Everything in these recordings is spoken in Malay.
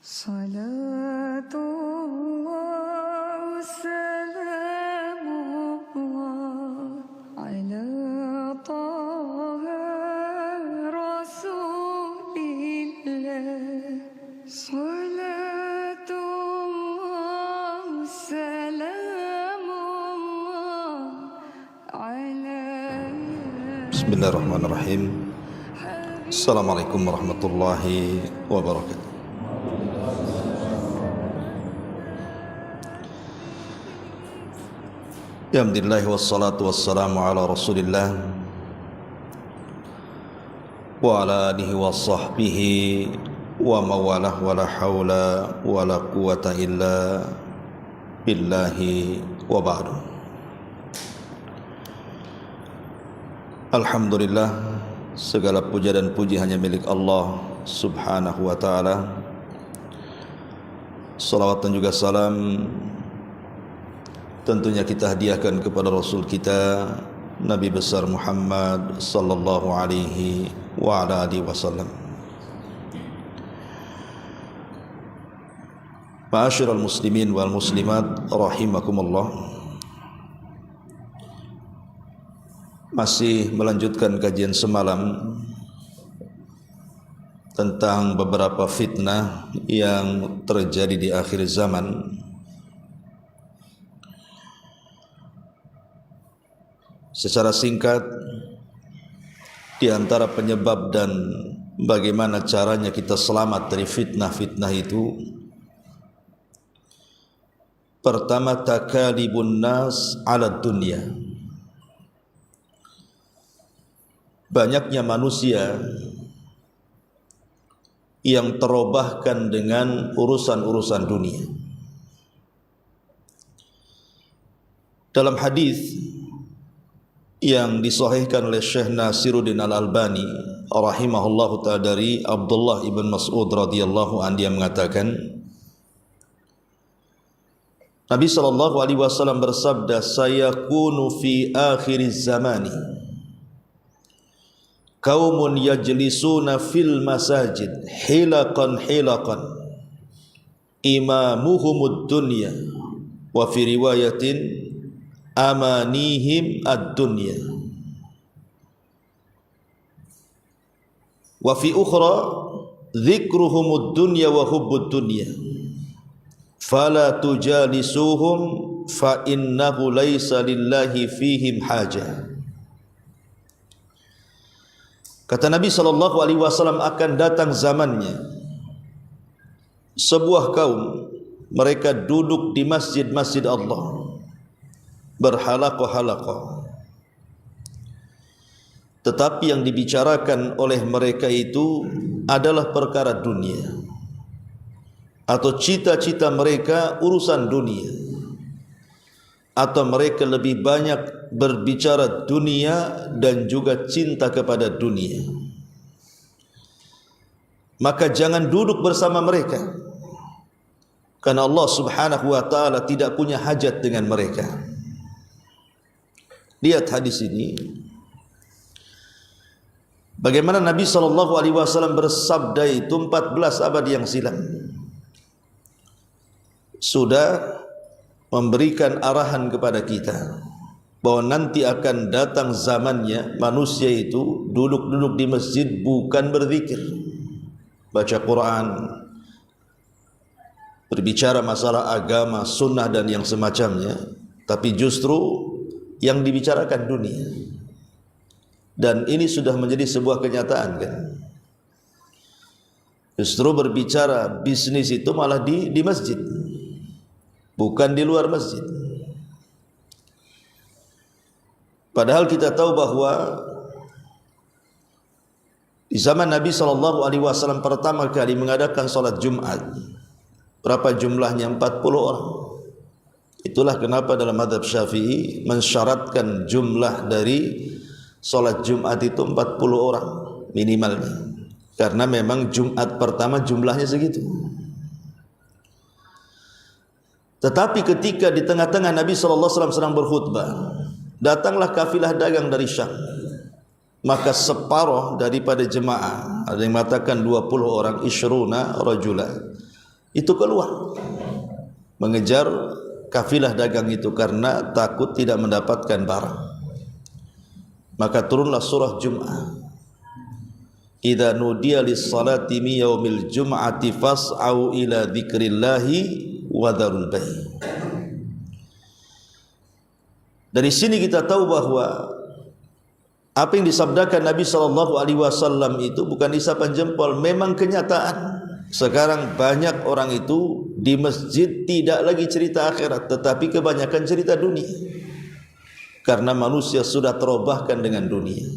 صلاة الله وسلام الله على طه رسول الله صلاة الله وسلام الله على Bismillahirrahmanirrahim. Assalamualaikum warahmatullahi wabarakatuh. Alhamdulillah wassalatu wassalamu ala Rasulillah wa ala alihi wa sahbihi wa mawalah wa la hawla wa la quwata illa billahi wa ba'du. Alhamdulillah, segala puja dan puji hanya milik Allah subhanahu wa ta'ala. Salawat dan juga salam tentunya kita hadiahkan kepada Rasul kita Nabi besar Muhammad sallallahu alaihi wa ala alihi wasallam. Ma'asyiral muslimin wal muslimat rahimakumullah. Masih melanjutkan kajian semalam tentang beberapa fitnah yang terjadi di akhir zaman. Secara singkat, di antara penyebab dan bagaimana caranya kita selamat dari fitnah-fitnah itu, pertama, takalibun nas ala dunia. Banyaknya manusia yang terobahkan dengan urusan-urusan dunia. Dalam hadis yang disahihkan oleh Syekh Nasiruddin Al-Albani rahimahullahu ta'ala dari Abdullah ibn Mas'ud radhiyallahu anhu, dia mengatakan, Nabi sallallahu alaihi wasallam bersabda, sayakunu fi akhiriz zamani qaumun yajlisuna fil masajid hilaqan hilaqan imamuhumud dunya wa fi riwayatin amanihim ad-dunya wa fi ukhra dzikruhumud dunya wa hubbud dunya fala tujalisuhum fa innahu laisa lillahi fihim hajah. Kata Nabi sallallahu alaihi wasallam, akan datang zamannya sebuah kaum mereka duduk di masjid-masjid Allah berhalaqah-halaqah, tetapi yang dibicarakan oleh mereka itu adalah perkara dunia, atau cita-cita mereka urusan dunia, atau mereka lebih banyak berbicara dunia dan juga cinta kepada dunia. Maka jangan duduk bersama mereka, karena Allah subhanahu wa ta'ala tidak punya hajat dengan mereka. Lihat hadis ini, bagaimana Nabi SAW bersabda itu 14 abad yang silam, sudah memberikan arahan kepada kita bahwa nanti akan datang zamannya manusia itu duduk-duduk di masjid bukan berzikir, baca Quran, berbicara masalah agama, sunnah dan yang semacamnya, tapi justru yang dibicarakan dunia. Dan ini sudah menjadi sebuah kenyataan, kan? Justru berbicara bisnis itu malah di masjid, bukan di luar masjid. Padahal kita tahu bahwa di zaman Nabi SAW pertama kali mengadakan salat Jumat, berapa jumlahnya? 40 orang. Itulah kenapa dalam mazhab Syafi'i mensyaratkan jumlah dari salat Jumat itu 40 orang minimalnya, karena memang Jumat pertama jumlahnya segitu. Tetapi ketika di tengah-tengah Nabi SAW sedang berkhutbah, datanglah kafilah dagang dari Syam. Maka separuh daripada jemaah, ada yang mengatakan 20 orang, isyruna rajula, itu keluar mengejar kafilah dagang itu karena takut tidak mendapatkan barang. Maka turunlah surah Jum'ah. Idza nudiya lis-salati min yaumil jum'ati fas'au ila dzikrillahi wa dzarul bai'. Dari sini kita tahu bahwa apa yang disabdakan Nabi SAW itu bukan isapan jempol, memang kenyataan. Sekarang banyak orang itu di masjid tidak lagi cerita akhirat, tetapi kebanyakan cerita dunia, karena manusia sudah terobahkan dengan dunia.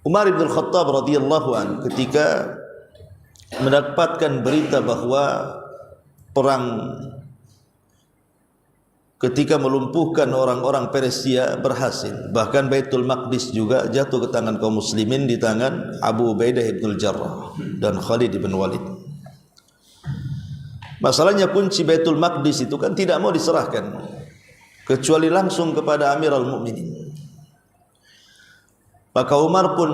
Umar bin Khattab radhiyallahu anhu ketika mendapatkan berita bahwa perang ketika melumpuhkan orang-orang Persia berhasil, bahkan Baitul Maqdis juga jatuh ke tangan kaum muslimin di tangan Abu Ubaidah bin Jarrah dan Khalid bin Walid. Masalahnya kunci Baitul Maqdis itu kan tidak mau diserahkan kecuali langsung kepada Amirul Mukminin. Maka Umar pun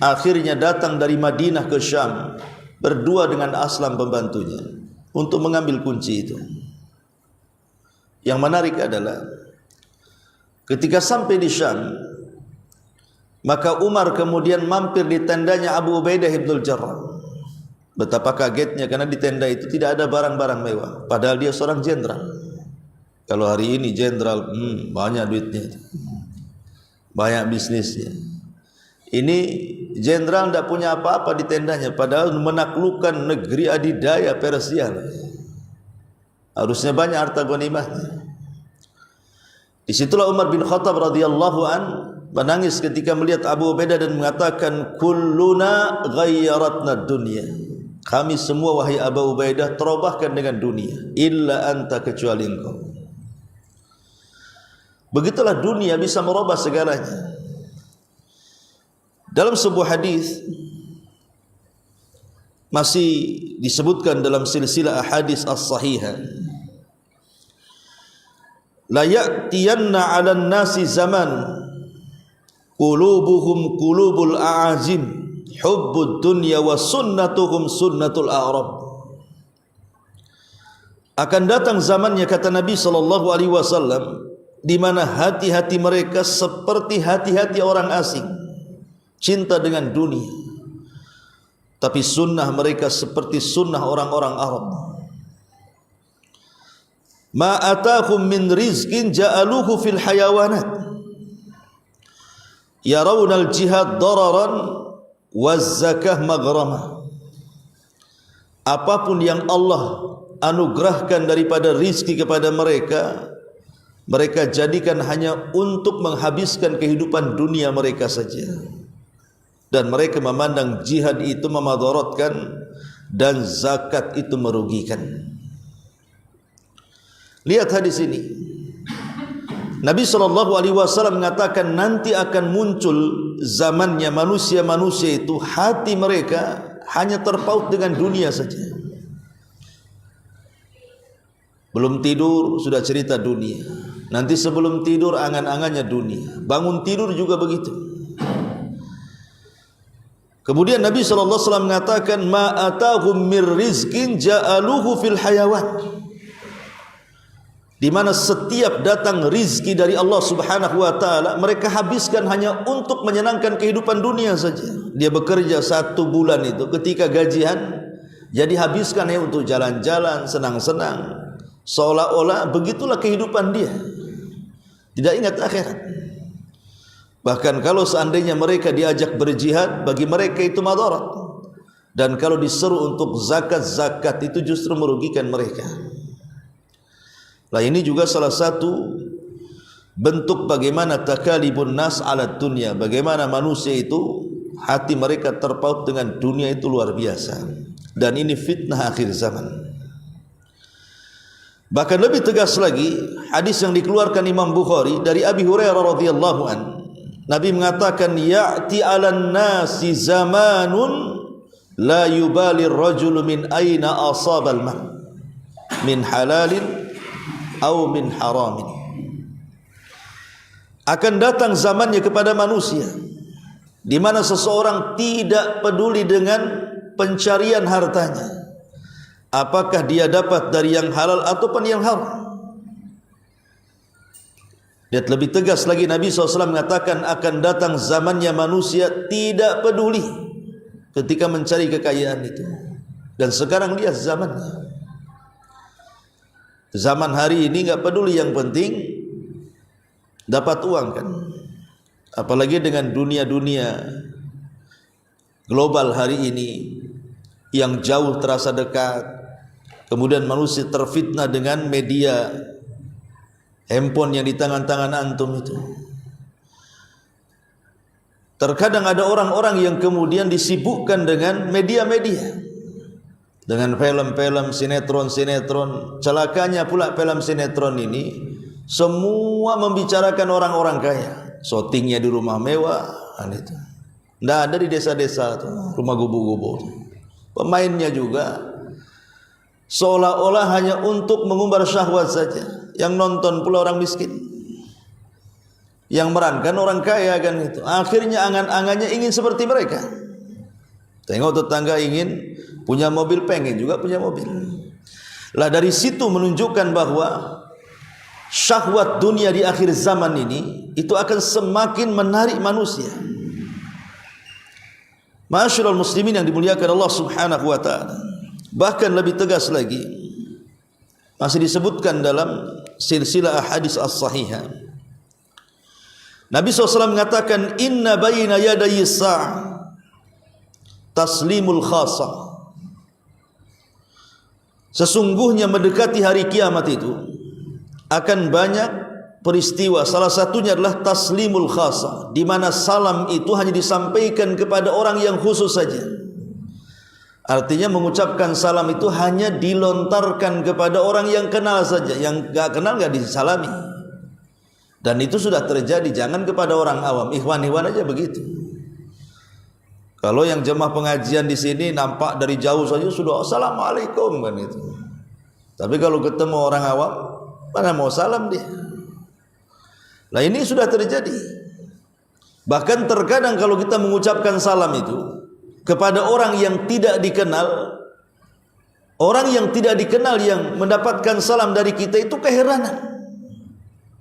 akhirnya datang dari Madinah ke Syam berdua dengan Aslam pembantunya untuk mengambil kunci itu. Yang menarik adalah ketika sampai di Syam, maka Umar kemudian mampir di tendanya Abu Ubaidah bin Jarrah. Betapa kagetnya karena di tenda itu tidak ada barang-barang mewah, padahal dia seorang jenderal. Kalau hari ini jenderal banyak duitnya, banyak bisnisnya. Ini jenderal tidak punya apa-apa di tendanya, padahal menaklukkan negeri adidaya Persia. Harusnya banyak harta ghanimahnya. Disitulah Umar bin Khattab radhiyallahu an menangis ketika melihat Abu Ubaidah dan mengatakan, kulluna ghayyaratna dunya. Kami semua wahai Abu Ubaidah terobahkan dengan dunia, illa anta, kecuali engkau. Begitulah dunia bisa merubah segalanya. Dalam sebuah hadis masih disebutkan dalam silsilah ahadits as-sahihah, la ya'tiyanna 'alan nasi zaman qulubuhum qulubul a'azim hubbud dunya wa sunnatuhum sunnatul a'rab. Akan datang zamannya, kata Nabi SAW, di mana hati-hati mereka seperti hati-hati orang asing, cinta dengan dunia, tapi sunnah mereka seperti sunnah orang-orang Arab. Ma atahum min rizqin ja'aluhu fil hayawanat yarawna al-jihad dararan waz zakah maghrama. Apapun yang Allah anugerahkan daripada rizki kepada mereka, mereka jadikan hanya untuk menghabiskan kehidupan dunia mereka saja. Dan mereka memandang jihad itu memadaratkan dan zakat itu merugikan. Lihat hadis ini. Nabi SAW mengatakan nanti akan muncul zamannya manusia-manusia itu hati mereka hanya terpaut dengan dunia saja. Belum tidur sudah cerita dunia. Nanti sebelum tidur angan-angannya dunia. Bangun tidur juga begitu. Kemudian Nabi SAW mengatakan, ma atahum mir rizkin ja'aluhu fil hayawan. Di mana setiap datang rizki dari Allah Subhanahu wa taala, mereka habiskan hanya untuk menyenangkan kehidupan dunia saja. Dia bekerja 1 bulan itu, ketika gajian, jadi habiskan hanya untuk jalan-jalan, senang-senang. Seolah-olah begitulah kehidupan dia. Tidak ingat akhirat. Bahkan kalau seandainya mereka diajak berjihad, bagi mereka itu madarat. Dan kalau diseru untuk zakat-zakat itu justru merugikan mereka. Nah, ini juga salah satu bentuk bagaimana takalibun nas ala dunya, bagaimana manusia itu hati mereka terpaut dengan dunia itu luar biasa. Dan ini fitnah akhir zaman. Bahkan lebih tegas lagi, hadis yang dikeluarkan Imam Bukhari dari Abi Hurairah radhiyallahu anhu. Nabi mengatakan, ya'ti 'alan nasi zamanun la yubali ar-rajulu min aina asaba al-ma min halalin aw min haramin. Akan datang zamannya kepada manusia di mana seseorang tidak peduli dengan pencarian hartanya, apakah dia dapat dari yang halal ataupun yang haram. Lihat lebih tegas lagi Nabi SAW mengatakan akan datang zamannya manusia tidak peduli ketika mencari kekayaan itu. Dan sekarang lihat zamannya. Zaman hari ini enggak peduli, yang penting dapat uang kan. Apalagi dengan dunia-dunia global hari ini yang jauh terasa dekat. Kemudian manusia terfitnah dengan media handphone yang di tangan-tangan antum itu. Terkadang ada orang-orang yang kemudian disibukkan dengan media-media, dengan film-film, sinetron-sinetron. Celakanya pula film sinetron ini semua membicarakan orang-orang kaya. Syutingnya di rumah mewah, itu. Tidak ada di desa-desa itu, rumah gubu-gubu. Pemainnya juga seolah-olah hanya untuk mengumbar syahwat saja. Yang nonton pula orang miskin, yang merankan orang kaya kan itu. Akhirnya angan-angannya ingin seperti mereka. Tengok tetangga ingin punya mobil, pengen juga punya mobil. Lah dari situ menunjukkan bahwa syahwat dunia di akhir zaman ini itu akan semakin menarik manusia. Ma'asyiral muslimin yang dimuliakan Allah Subhanahu wa taala. Bahkan lebih tegas lagi, masih disebutkan dalam silsilah ahadits as-sahihah, Nabi SAW mengatakan, inna baina yadayi sa'ah taslimul khasa. Sesungguhnya mendekati hari kiamat itu akan banyak peristiwa. Salah satunya adalah taslimul khasa, di mana salam itu hanya disampaikan kepada orang yang khusus saja. Artinya mengucapkan salam itu hanya dilontarkan kepada orang yang kenal saja, yang enggak kenal enggak disalami. Dan itu sudah terjadi, jangan kepada orang awam, ikhwan-ikhwan aja begitu. Kalau yang jemaah pengajian di sini nampak dari jauh saja sudah assalamualaikum kan itu. Tapi kalau ketemu orang awam, mana mau salam dia. Nah ini sudah terjadi. Bahkan terkadang kalau kita mengucapkan salam itu kepada orang yang tidak dikenal, orang yang tidak dikenal yang mendapatkan salam dari kita itu keheranan.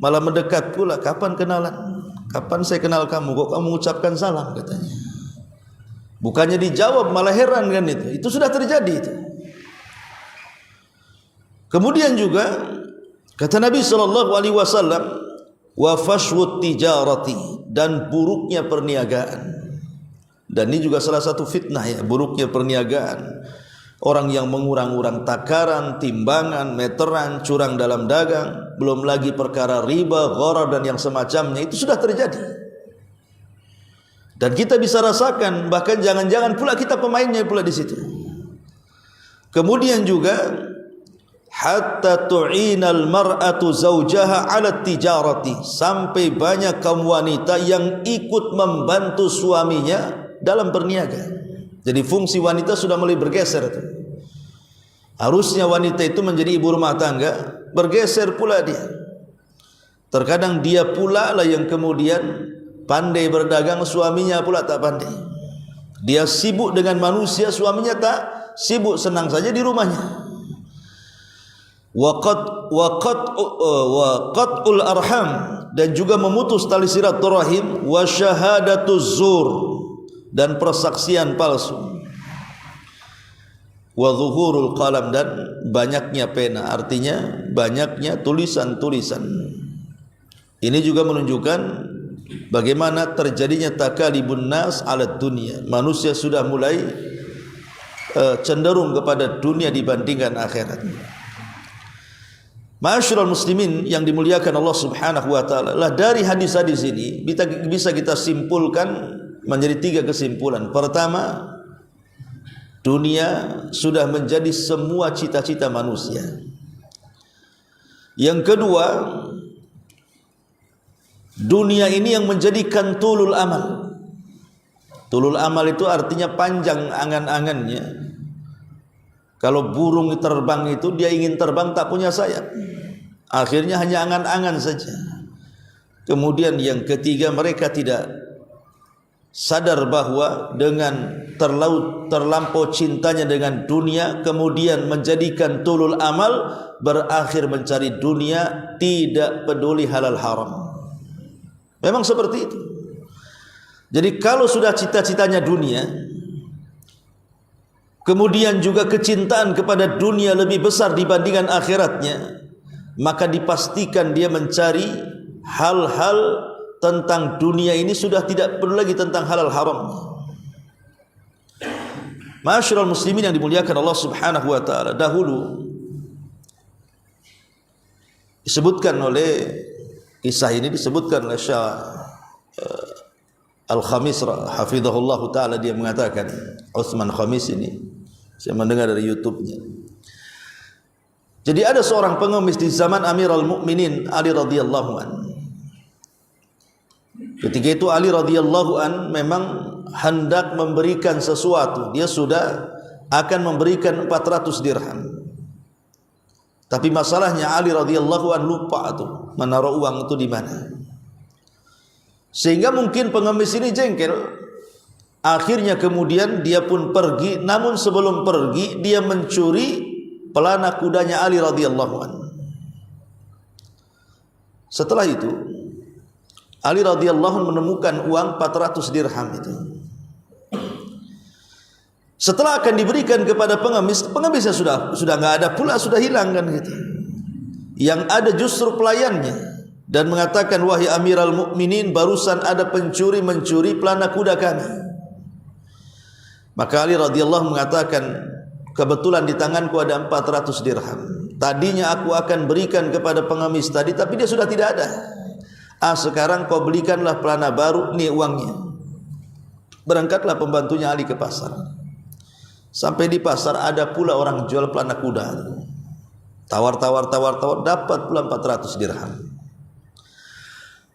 Malah mendekat pula, kapan kenalan? Kapan saya kenal kamu? Kok kamu mengucapkan salam katanya. Bukannya dijawab malah heran kan itu. Itu sudah terjadi itu. Kemudian juga kata Nabi SAW, wa fashwut tijarati, dan buruknya perniagaan. Dan ini juga salah satu fitnah ya, buruknya perniagaan. Orang yang mengurang-urang takaran, timbangan, meteran, curang dalam dagang, belum lagi perkara riba, gharar dan yang semacamnya, itu sudah terjadi. Dan kita bisa rasakan, bahkan jangan-jangan pula kita pemainnya pula di situ. Kemudian juga hatta tu'inal mar'atu zawjaha 'ala tijarati, sampai banyak kaum wanita yang ikut membantu suaminya dalam berniaga. Jadi fungsi wanita sudah mulai bergeser itu. Harusnya wanita itu menjadi ibu rumah tangga, bergeser pula dia. Terkadang dia pula lah yang kemudian pandai berdagang, suaminya pula tak pandai. Dia sibuk dengan manusia, suaminya tak sibuk, senang saja di rumahnya. Waqat'ul arham, dan juga memutus tali silaturahim, wa syahadatuz zur, dan persaksian palsu, wa zuhurul qalam, dan banyaknya pena, artinya banyaknya tulisan-tulisan. Ini juga menunjukkan bagaimana terjadinya takalibun nas ala dunia. Manusia sudah mulai cenderung kepada dunia dibandingkan akhirat. Ma'asyiral muslimin yang dimuliakan Allah Subhanahu wa taala, lah dari hadis-hadis ini bisa kita simpulkan menjadi 3 kesimpulan. Pertama, dunia sudah menjadi semua cita-cita manusia. Yang kedua, dunia ini yang menjadikan tulul amal. Tulul amal itu artinya panjang angan-angannya. Kalau burung terbang itu dia ingin terbang tak punya sayap, akhirnya hanya angan-angan saja. Kemudian yang ketiga, mereka tidak sadar bahwa dengan terlampau cintanya dengan dunia, kemudian menjadikan tulul amal, berakhir mencari dunia, tidak peduli halal haram. Memang seperti itu. Jadi kalau sudah cita-citanya dunia, kemudian juga kecintaan kepada dunia lebih besar dibandingkan akhiratnya, maka dipastikan dia mencari hal-hal tentang dunia ini, sudah tidak perlu lagi tentang halal haram. Ma'asyiral muslimin yang dimuliakan Allah Subhanahu wa taala, dahulu disebutkan oleh kisah ini disebutkan oleh Syekh Al-Khamis hafizahullah taala, dia mengatakan, Utsman Khamis ini saya mendengar dari YouTube-nya. Jadi ada seorang pengemis di zaman Amirul Mukminin Ali radhiyallahu anhu. Ketika itu Ali radhiyallahu an memang hendak memberikan sesuatu. Dia sudah akan memberikan 400 dirham. Tapi masalahnya Ali radhiyallahu an lupa tuh menaruh uang itu di mana. Sehingga mungkin pengemis ini jengkel. Akhirnya kemudian dia pun pergi, namun sebelum pergi dia mencuri pelana kudanya Ali radhiyallahu an. Setelah itu Ali radhiyallahu menemukan uang 400 dirham itu. Setelah akan diberikan kepada pengemisnya sudah enggak ada pula, sudah hilang kan gitu. Yang ada justru pelayannya dan mengatakan, wahai Amirul Mukminin, barusan ada pencuri mencuri pelana kuda kami. Maka Ali radhiyallahu mengatakan, kebetulan di tanganku ada 400 dirham. Tadinya aku akan berikan kepada pengemis tadi, tapi dia sudah tidak ada. Sekarang kau belikanlah pelana baru, nih uangnya. Berangkatlah pembantunya Ali ke pasar. Sampai di pasar ada pula orang jual pelana kuda. Tawar, dapat pula 400 dirham.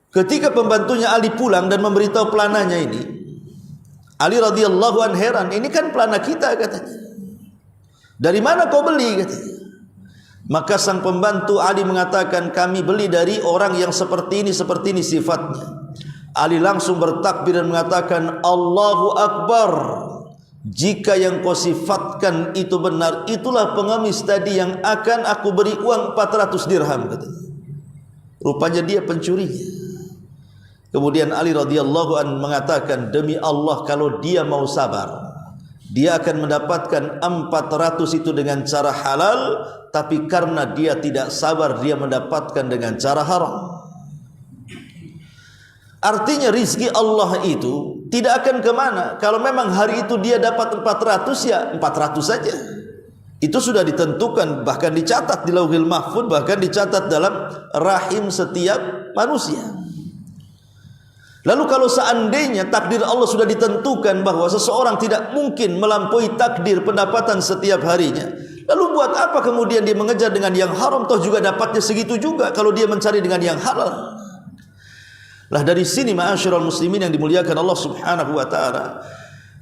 Ketika pembantunya Ali pulang dan memberitahu pelananya ini, Ali radhiyallahu anhu heran, ini kan pelana kita katanya. Dari mana kau beli katanya? Maka sang pembantu Ali mengatakan, kami beli dari orang yang seperti ini sifatnya. Ali langsung bertakbir dan mengatakan, Allahu Akbar. Jika yang kau sifatkan itu benar, itulah pengemis tadi yang akan aku beri uang 400 dirham katanya. Rupanya dia pencurinya. Kemudian Ali radhiyallahu anhu mengatakan, demi Allah kalau dia mau sabar, dia akan mendapatkan 400 itu dengan cara halal, tapi karena dia tidak sabar, dia mendapatkan dengan cara haram. Artinya rizki Allah itu tidak akan kemana. Kalau memang hari itu dia dapat 400, ya 400 saja. Itu sudah ditentukan, bahkan dicatat di Lauhil Mahfuz, bahkan dicatat dalam rahim setiap manusia. Lalu kalau seandainya takdir Allah sudah ditentukan bahwa seseorang tidak mungkin melampaui takdir pendapatan setiap harinya, lalu buat apa kemudian dia mengejar dengan yang haram, toh juga dapatnya segitu juga kalau dia mencari dengan yang halal. Lah dari sini ma'asyiral muslimin yang dimuliakan Allah Subhanahu wa taala,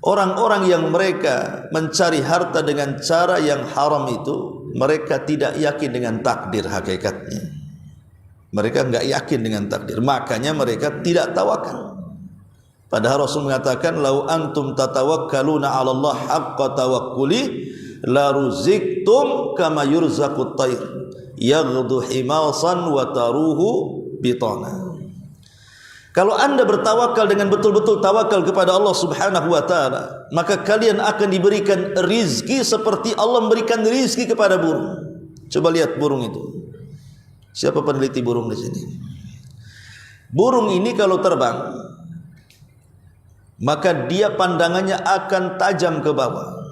orang-orang yang mereka mencari harta dengan cara yang haram itu, mereka tidak yakin dengan takdir hakikatnya. Mereka enggak yakin dengan takdir, makanya mereka tidak tawakal. Padahal Rasul mengatakan, lau antum tatawakkaluna 'ala Allah haqqa tawakkuli la ruziktum kama yurzaqut tayr yaghdu himasan wa taruhu bitana. Kalau anda bertawakal dengan betul-betul tawakal kepada Allah Subhanahu wa taala, maka kalian akan diberikan rizki seperti Allah memberikan rizki kepada burung. Coba lihat burung itu. Siapa peneliti burung di sini? Burung ini kalau terbang, maka dia pandangannya akan tajam ke bawah,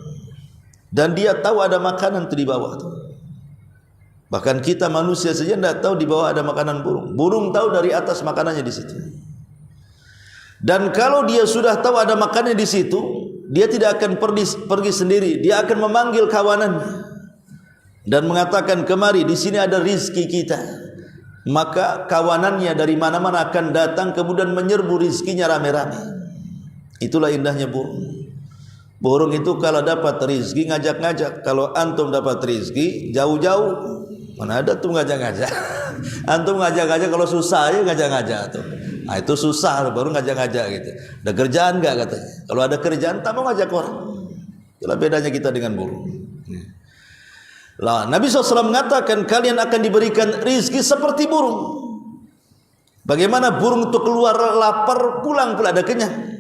dan dia tahu ada makanan di bawah itu. Bahkan kita manusia saja tidak tahu di bawah ada makanan burung. Burung tahu dari atas makanannya di situ. Dan kalau dia sudah tahu ada makanan di situ, dia tidak akan pergi sendiri. Dia akan memanggil kawanannya dan mengatakan, kemari, di sini ada rizki kita. Maka kawanannya dari mana-mana akan datang, kemudian menyerbu rizkinya rame-rame. Itulah indahnya burung. Burung itu kalau dapat rizki ngajak-ngajak. Kalau antum dapat rizki jauh-jauh, mana ada tuh ngajak-ngajak. Antum ngajak-ngajak, kalau susah aja ngajak-ngajak tuh. Nah, itu susah baru ngajak-ngajak gitu. Ada kerjaan enggak katanya? Kalau ada kerjaan tak mau ngajak orang. Itulah bedanya kita dengan burung. Lah, Nabi SAW mengatakan kalian akan diberikan rizki seperti burung. Bagaimana burung itu keluar lapar, pulang pula ada kenyang.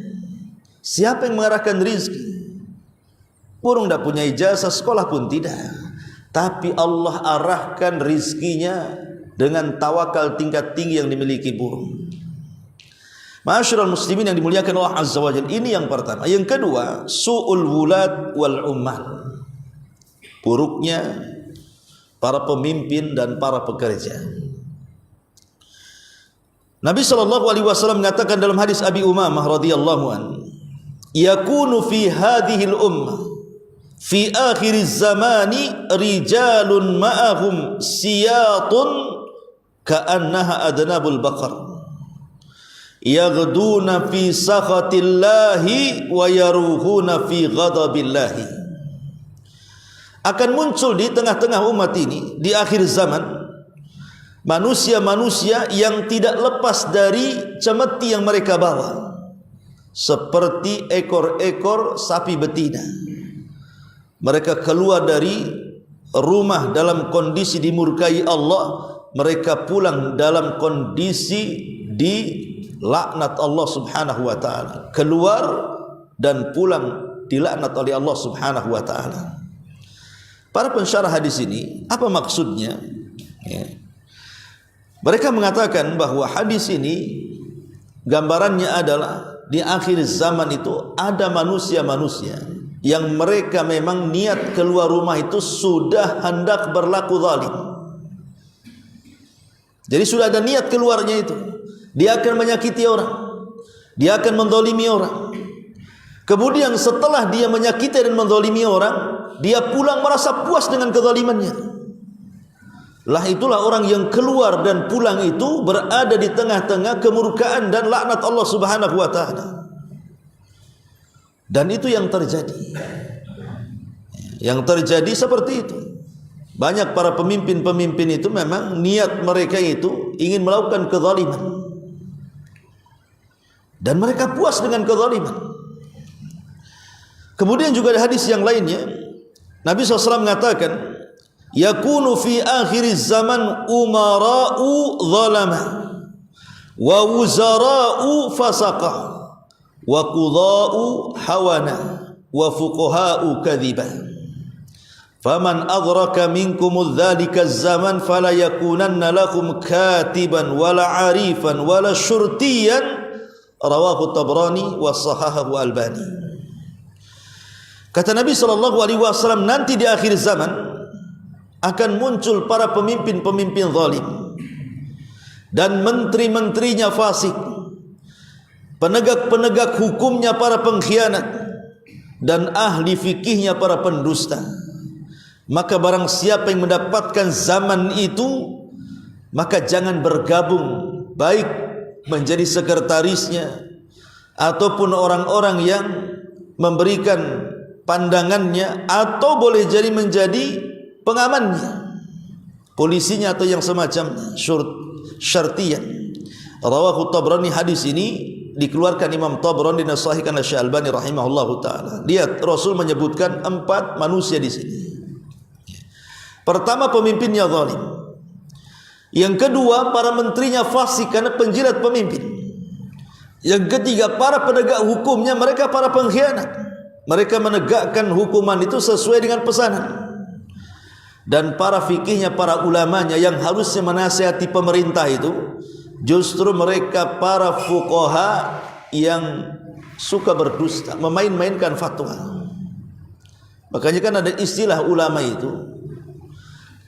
Siapa yang mengarahkan rizki? Burung tidak punya ijazah, sekolah pun tidak. Tapi Allah arahkan rizkinya dengan tawakal tingkat tinggi yang dimiliki burung. Ma'asyiral muslimin yang dimuliakan Allah Azza wa Jalla. Ini yang pertama. Yang kedua, su'ul wulad wal ummal. Buruknya para pemimpin dan para pekerja. Nabi SAW mengatakan dalam hadis Abi Umamah radhiyallahu an, yakunu fi hadhil ummah fi akhir zamani rijalun ma'ahum siyatun ka'annaha adnabul baqar yaghduna fi sakhatillahi wa yaruhuna fi ghadabillahi. Akan muncul di tengah-tengah umat ini di akhir zaman manusia-manusia yang tidak lepas dari cemeti yang mereka bawa, seperti ekor-ekor sapi betina. Mereka keluar dari rumah dalam kondisi dimurkai Allah, mereka pulang dalam kondisi dilaknat Allah Subhanahu wa taala. Keluar dan pulang dilaknat oleh Allah Subhanahu wa taala. Para pensyarah hadis ini, apa maksudnya? Ya. Mereka mengatakan bahwa hadis ini gambarannya adalah di akhir zaman itu ada manusia-manusia yang mereka memang niat keluar rumah itu sudah hendak berlaku zalim. Jadi sudah ada niat keluarnya itu. Dia akan menyakiti orang, dia akan menzalimi orang. Kemudian setelah dia menyakiti dan menzalimi orang, dia pulang merasa puas dengan kezalimannya. Lah itulah orang yang keluar dan pulang itu berada di tengah-tengah kemurkaan dan laknat Allah Subhanahu wa taala. Dan itu yang terjadi. Yang terjadi seperti itu. Banyak para pemimpin-pemimpin itu memang niat mereka itu ingin melakukan kezaliman. Dan mereka puas dengan kezaliman. Kemudian juga ada hadis yang lainnya, Nabi SAW mengatakan, yakunu fi akhir zaman umara'u zalama wa wuzara'u fasaqa wa qudha'u hawana wa fuqaha'u kadhiba. Faman adraka minkum dzalika zaman fala yakunanna lakum katiban wala arifan wala syurtiyan. Rawahu Tabrani wa sahahahu Albani. Kata Nabi SAW, nanti di akhir zaman akan muncul para pemimpin-pemimpin zalim dan menteri-menterinya fasik, penegak-penegak hukumnya para pengkhianat, dan ahli fikihnya para pendusta. Maka barang siapa yang mendapatkan zaman itu, maka jangan bergabung, baik menjadi sekretarisnya ataupun orang-orang yang memberikan pandangannya, atau boleh jadi menjadi pengamannya, polisinya atau yang semacamnya, syartiyan. Rawahu Tabrani. Hadis ini dikeluarkan Imam Tabrani dan sahihkan Syekh Albani rahimahullahu taala. Lihat, Rasul menyebutkan 4 manusia di sini. Pertama, pemimpinnya zalim. Yang kedua, para menterinya fasik karena penjilat pemimpin. Yang ketiga, para penegak hukumnya mereka para pengkhianat. Mereka menegakkan hukuman itu sesuai dengan pesanan. Dan para fikihnya, para ulamanya yang harusnya menasihati pemerintah itu, justru mereka para fuqaha yang suka berdusta, memain-mainkan fatwa. Makanya kan ada istilah ulama itu,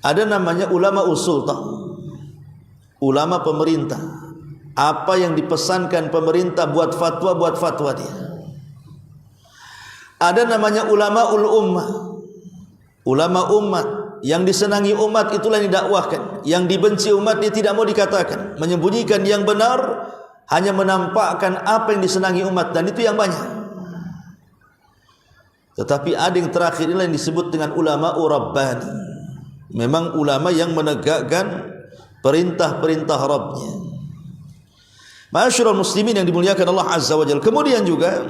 ada namanya ulama usul, ulama pemerintah. Apa yang dipesankan pemerintah buat fatwa dia. Ada namanya ulama ummah, ulama umat. Yang disenangi umat itulah yang didakwahkan, yang dibenci umat dia tidak mau dikatakan, menyembunyikan yang benar, hanya menampakkan apa yang disenangi umat, dan itu yang banyak. Tetapi ada yang terakhir inilah yang disebut dengan ulama rabbani. Memang ulama yang menegakkan perintah-perintah Rabbnya. Ma'asyiral muslimin yang dimuliakan Allah Azza wa Jalla. Kemudian juga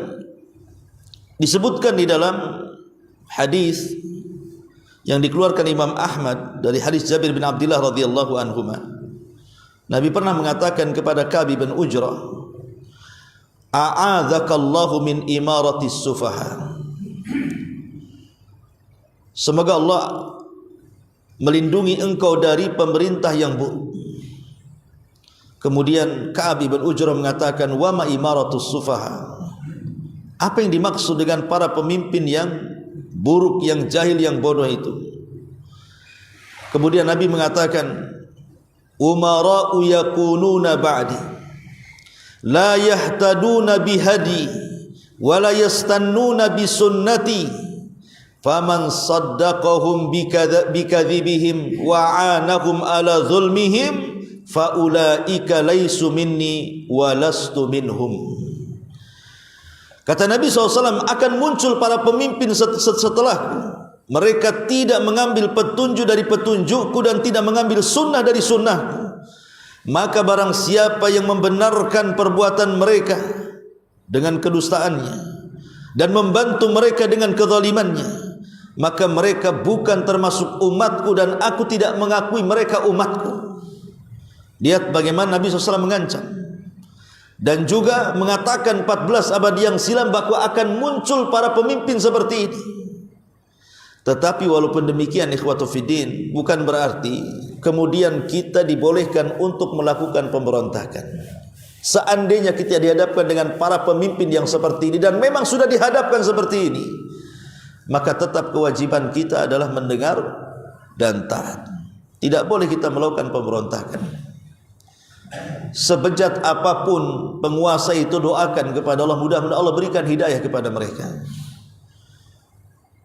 disebutkan di dalam hadis yang dikeluarkan Imam Ahmad dari hadis Jabir bin Abdullah radhiyallahu anhuma, Nabi pernah mengatakan kepada Ka'b bin Ujrah, a'adzakallahu min imaratis sufaha. Semoga Allah melindungi engkau dari pemerintah yang buruk. Kemudian Ka'b bin Ujrah mengatakan, wa ma imaratus sufaha. Apa yang dimaksud dengan para pemimpin yang buruk, yang jahil, yang bodoh itu? Kemudian Nabi mengatakan, umara'u yakununa ba'di la yahtaduna bihadi wa la yastannuna bisunnati faman saddaqahum bikadzibihim wa anahum ala zulmihim faulaika laisu minni wa lastu minhum. Kata Nabi SAW, akan muncul para pemimpin setelahku, mereka tidak mengambil petunjuk dari petunjukku dan tidak mengambil sunnah dari sunnahku. Maka barang siapa yang membenarkan perbuatan mereka dengan kedustaannya dan membantu mereka dengan kezalimannya, maka mereka bukan termasuk umatku dan aku tidak mengakui mereka umatku. Lihat bagaimana Nabi SAW mengancam dan juga mengatakan 14 abad yang silam bahwa akan muncul para pemimpin seperti ini. Tetapi walaupun demikian, ikhwatu fiddin, bukan berarti kemudian kita dibolehkan untuk melakukan pemberontakan. Seandainya kita dihadapkan dengan para pemimpin yang seperti ini, dan memang sudah dihadapkan seperti ini, maka tetap kewajiban kita adalah mendengar dan taat. Tidak boleh kita melakukan pemberontakan. Sebejat apapun penguasa itu, doakan kepada Allah, mudah-mudahan Allah berikan hidayah kepada mereka.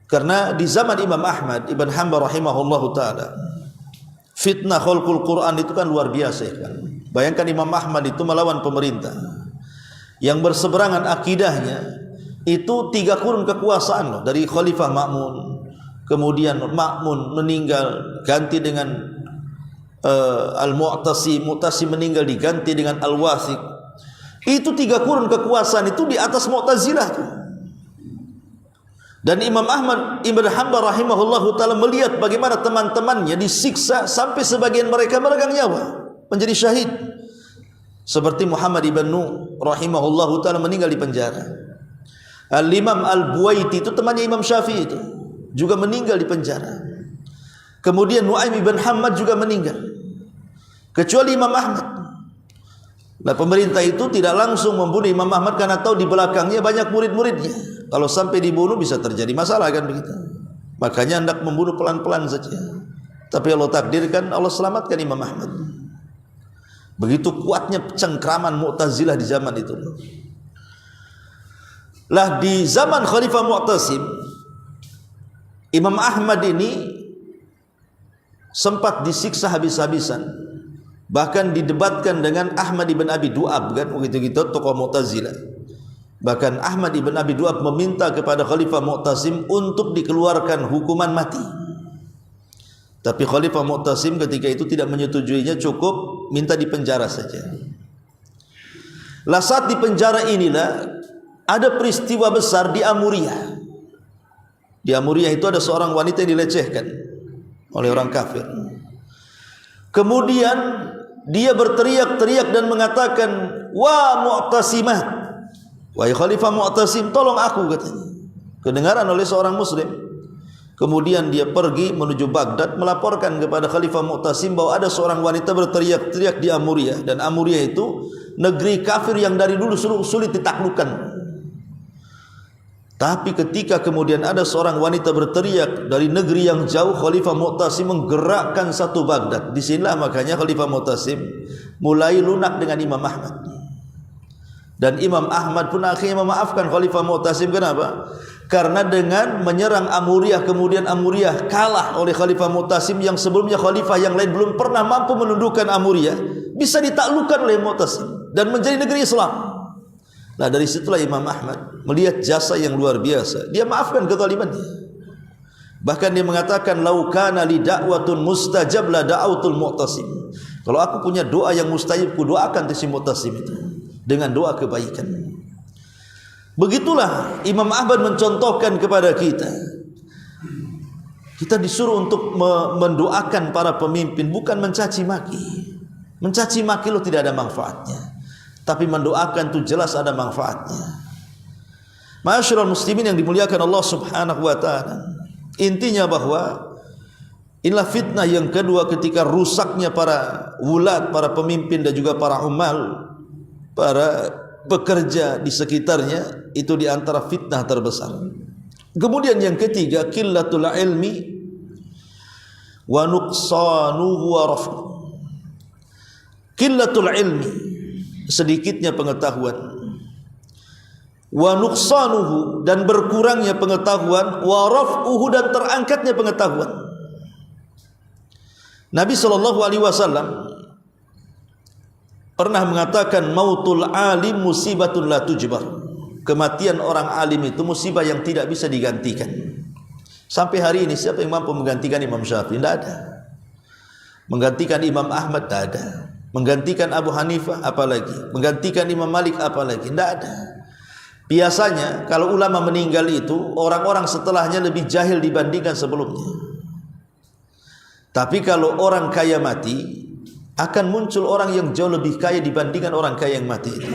Karena di zaman Imam Ahmad Ibn Hanbal rahimahullahu ta'ala, fitnah khalqul Quran itu kan luar biasa kan. Bayangkan Imam Ahmad itu melawan pemerintah yang berseberangan akidahnya, itu 3 kurun kekuasaan loh. Dari Khalifah Ma'mun, kemudian Ma'mun meninggal, ganti dengan Al-Mu'tasim, Mu'tasim meninggal, diganti dengan Al-Wathiq. Itu 3 kurun kekuasaan itu di atas Mu'tazilah tuh. Dan Imam Ahmad Ibn Hanbal rahimahullahu ta'ala melihat bagaimana teman-temannya disiksa sampai sebagian mereka meregang nyawa, menjadi syahid. Seperti Muhammad ibn Nuh rahimahullahu ta'ala meninggal di penjara. Al-Imam Al-Buwaiti itu temannya Imam Syafi'i itu juga meninggal di penjara. Kemudian Nu'aim ibn Hammad juga meninggal, kecuali Imam Ahmad. Nah, pemerintah itu tidak langsung membunuh Imam Ahmad karena tahu di belakangnya banyak murid-muridnya. Kalau sampai dibunuh bisa terjadi masalah kan begitu. Makanya hendak membunuh pelan-pelan saja. Tapi Allah takdirkan, Allah selamatkan Imam Ahmad. Begitu kuatnya cengkraman Mu'tazilah di zaman itu. Lah di zaman Khalifah Mu'tasim, Imam Ahmad ini sempat disiksa habis-habisan, bahkan didebatkan dengan Ahmad ibn Abi Du'ab kan, begitu-gitu tokoh Mu'tazilah. Bahkan Ahmad ibn Abi Du'ab meminta kepada Khalifah Mu'tasim untuk dikeluarkan hukuman mati. Tapi Khalifah Mu'tasim ketika itu tidak menyetujuinya, cukup minta dipenjara saja. Lah saat di penjara inilah ada peristiwa besar di Amuriyah. Di Amuriyah itu ada seorang wanita yang dilecehkan oleh orang kafir. Kemudian dia berteriak-teriak dan mengatakan, wa Mu'tasimah, wahai Khalifah Mu'tasim, tolong aku, katanya. Kedengaran oleh seorang muslim. Kemudian dia pergi menuju Baghdad melaporkan kepada Khalifah Mu'tasim bahwa ada seorang wanita berteriak-teriak di Amuriyah, dan Amuriyah itu negeri kafir yang dari dulu sulit ditaklukkan. Tapi ketika kemudian ada seorang wanita berteriak dari negeri yang jauh, Khalifah Mu'tasim menggerakkan satu Baghdad. Disinilah makanya Khalifah Mu'tasim mulai lunak dengan Imam Ahmad. Dan Imam Ahmad pun akhirnya memaafkan Khalifah Mu'tasim. Kenapa? Karena dengan menyerang Amuriyah, kemudian Amuriyah kalah oleh Khalifah Mu'tasim yang sebelumnya khalifah yang lain belum pernah mampu menundukkan Amuriyah, bisa ditaklukkan oleh Mu'tasim dan menjadi negeri Islam. Nah, dari situlah Imam Ahmad melihat jasa yang luar biasa. Dia maafkan kezalimannya. Bahkan dia mengatakan, lau kana li da'watun mustajab la da'autul Mu'tasim. Kalau aku punya doa yang mustajab, ku doakan si Mu'tasim itu. dengan doa kebaikan. Begitulah Imam Ahmad mencontohkan kepada kita. Kita disuruh untuk mendoakan para pemimpin, bukan mencaci maki. Mencaci maki lo tidak ada manfaatnya, tapi mendoakan itu jelas ada manfaatnya. Ma'asyiral muslimin yang dimuliakan Allah Subhanahu wa taala. Intinya bahwa inilah fitnah yang kedua ketika rusaknya para wulat, para pemimpin dan juga para umal, para pekerja di sekitarnya, itu di antara fitnah terbesar. Kemudian yang ketiga, qillatul ilmi wa nuqsanuhu wa raf'u. Qillatul ilmi, sedikitnya pengetahuan, wa nuqsanuhu, dan berkurangnya pengetahuan, wa raf'uhu, dan terangkatnya pengetahuan. Nabi SAW pernah mengatakan, mautul alim musibatun la tujbar. Kematian orang alim itu musibah yang tidak bisa digantikan. Sampai hari ini siapa yang mampu menggantikan Imam Syafi'i? Tidak ada. Menggantikan Imam Ahmad? Tidak ada. Menggantikan Abu Hanifah? Apalagi. Menggantikan Imam Malik? Apalagi. Tidak ada. Biasanya kalau ulama meninggal itu orang-orang setelahnya lebih jahil dibandingkan sebelumnya. Tapi kalau orang kaya mati, akan muncul orang yang jauh lebih kaya dibandingkan orang kaya yang mati itu.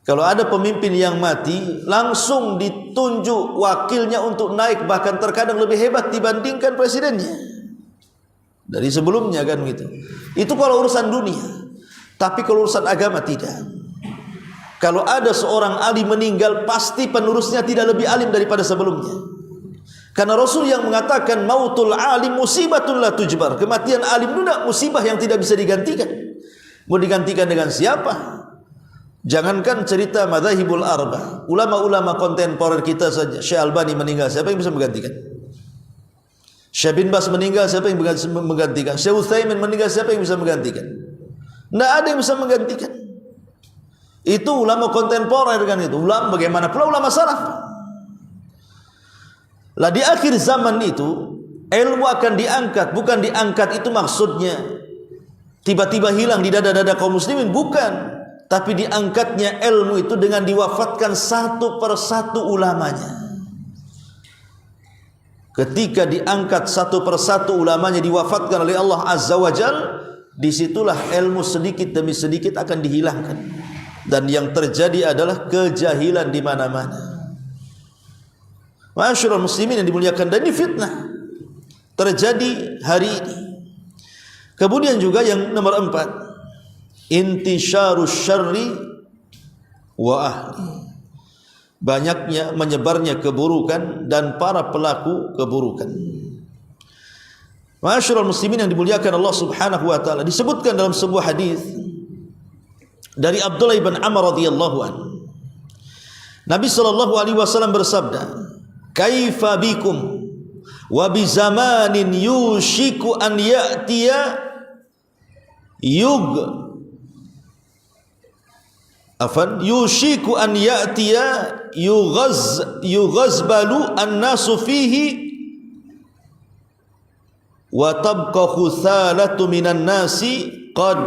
Kalau ada pemimpin yang mati, langsung ditunjuk wakilnya untuk naik, bahkan terkadang lebih hebat dibandingkan presidennya dari sebelumnya, kan gitu. Itu kalau urusan dunia. Tapi kalau urusan agama tidak. Kalau ada seorang alim meninggal, pasti penerusnya tidak lebih alim daripada sebelumnya. Karena Rasul yang mengatakan mautul alim musibatun la tujbar. Kematian alim itu musibah yang tidak bisa digantikan. Mau digantikan dengan siapa? Jangankan cerita madzhabul arba, ulama-ulama kontemporer kita saja. Syekh Albani meninggal, siapa yang bisa menggantikan? Syekh bin Bas meninggal, siapa yang bisa menggantikan? Syekh Utsaimin meninggal, siapa yang bisa menggantikan? Tidak ada yang bisa menggantikan. Itu ulama kontemporer, kan itu. Ulama bagaimana pula ulama salaf? Lah di akhir zaman itu ilmu akan diangkat, bukan diangkat itu maksudnya tiba-tiba hilang di dada-dada kaum muslimin, bukan. Tapi diangkatnya ilmu itu dengan diwafatkan satu persatu ulamanya. Ketika diangkat satu persatu ulamanya, diwafatkan oleh Allah Azza wa Jal, disitulah ilmu sedikit demi sedikit akan dihilangkan. Dan yang terjadi adalah kejahilan di mana-mana. Ma'asyiral muslimin yang dimuliakan, dan ini fitnah terjadi hari ini. Kemudian juga yang nomor 4, intisyarus syarri wa ahli. Banyaknya menyebarnya keburukan dan para pelaku keburukan. Ma'asyiral muslimin yang dimuliakan Allah Subhanahu wa taala, disebutkan dalam sebuah hadis dari Abdullah bin Amr radhiyallahu anhu. Nabi sallallahu alaihi wasallam bersabda, "Kaifa bikum wa bi zamanin yushiku an ya'tiya yushiku an ya'tiya yughazbalu an-nasu fihi wa tabqa khuthalatu minan nasi qad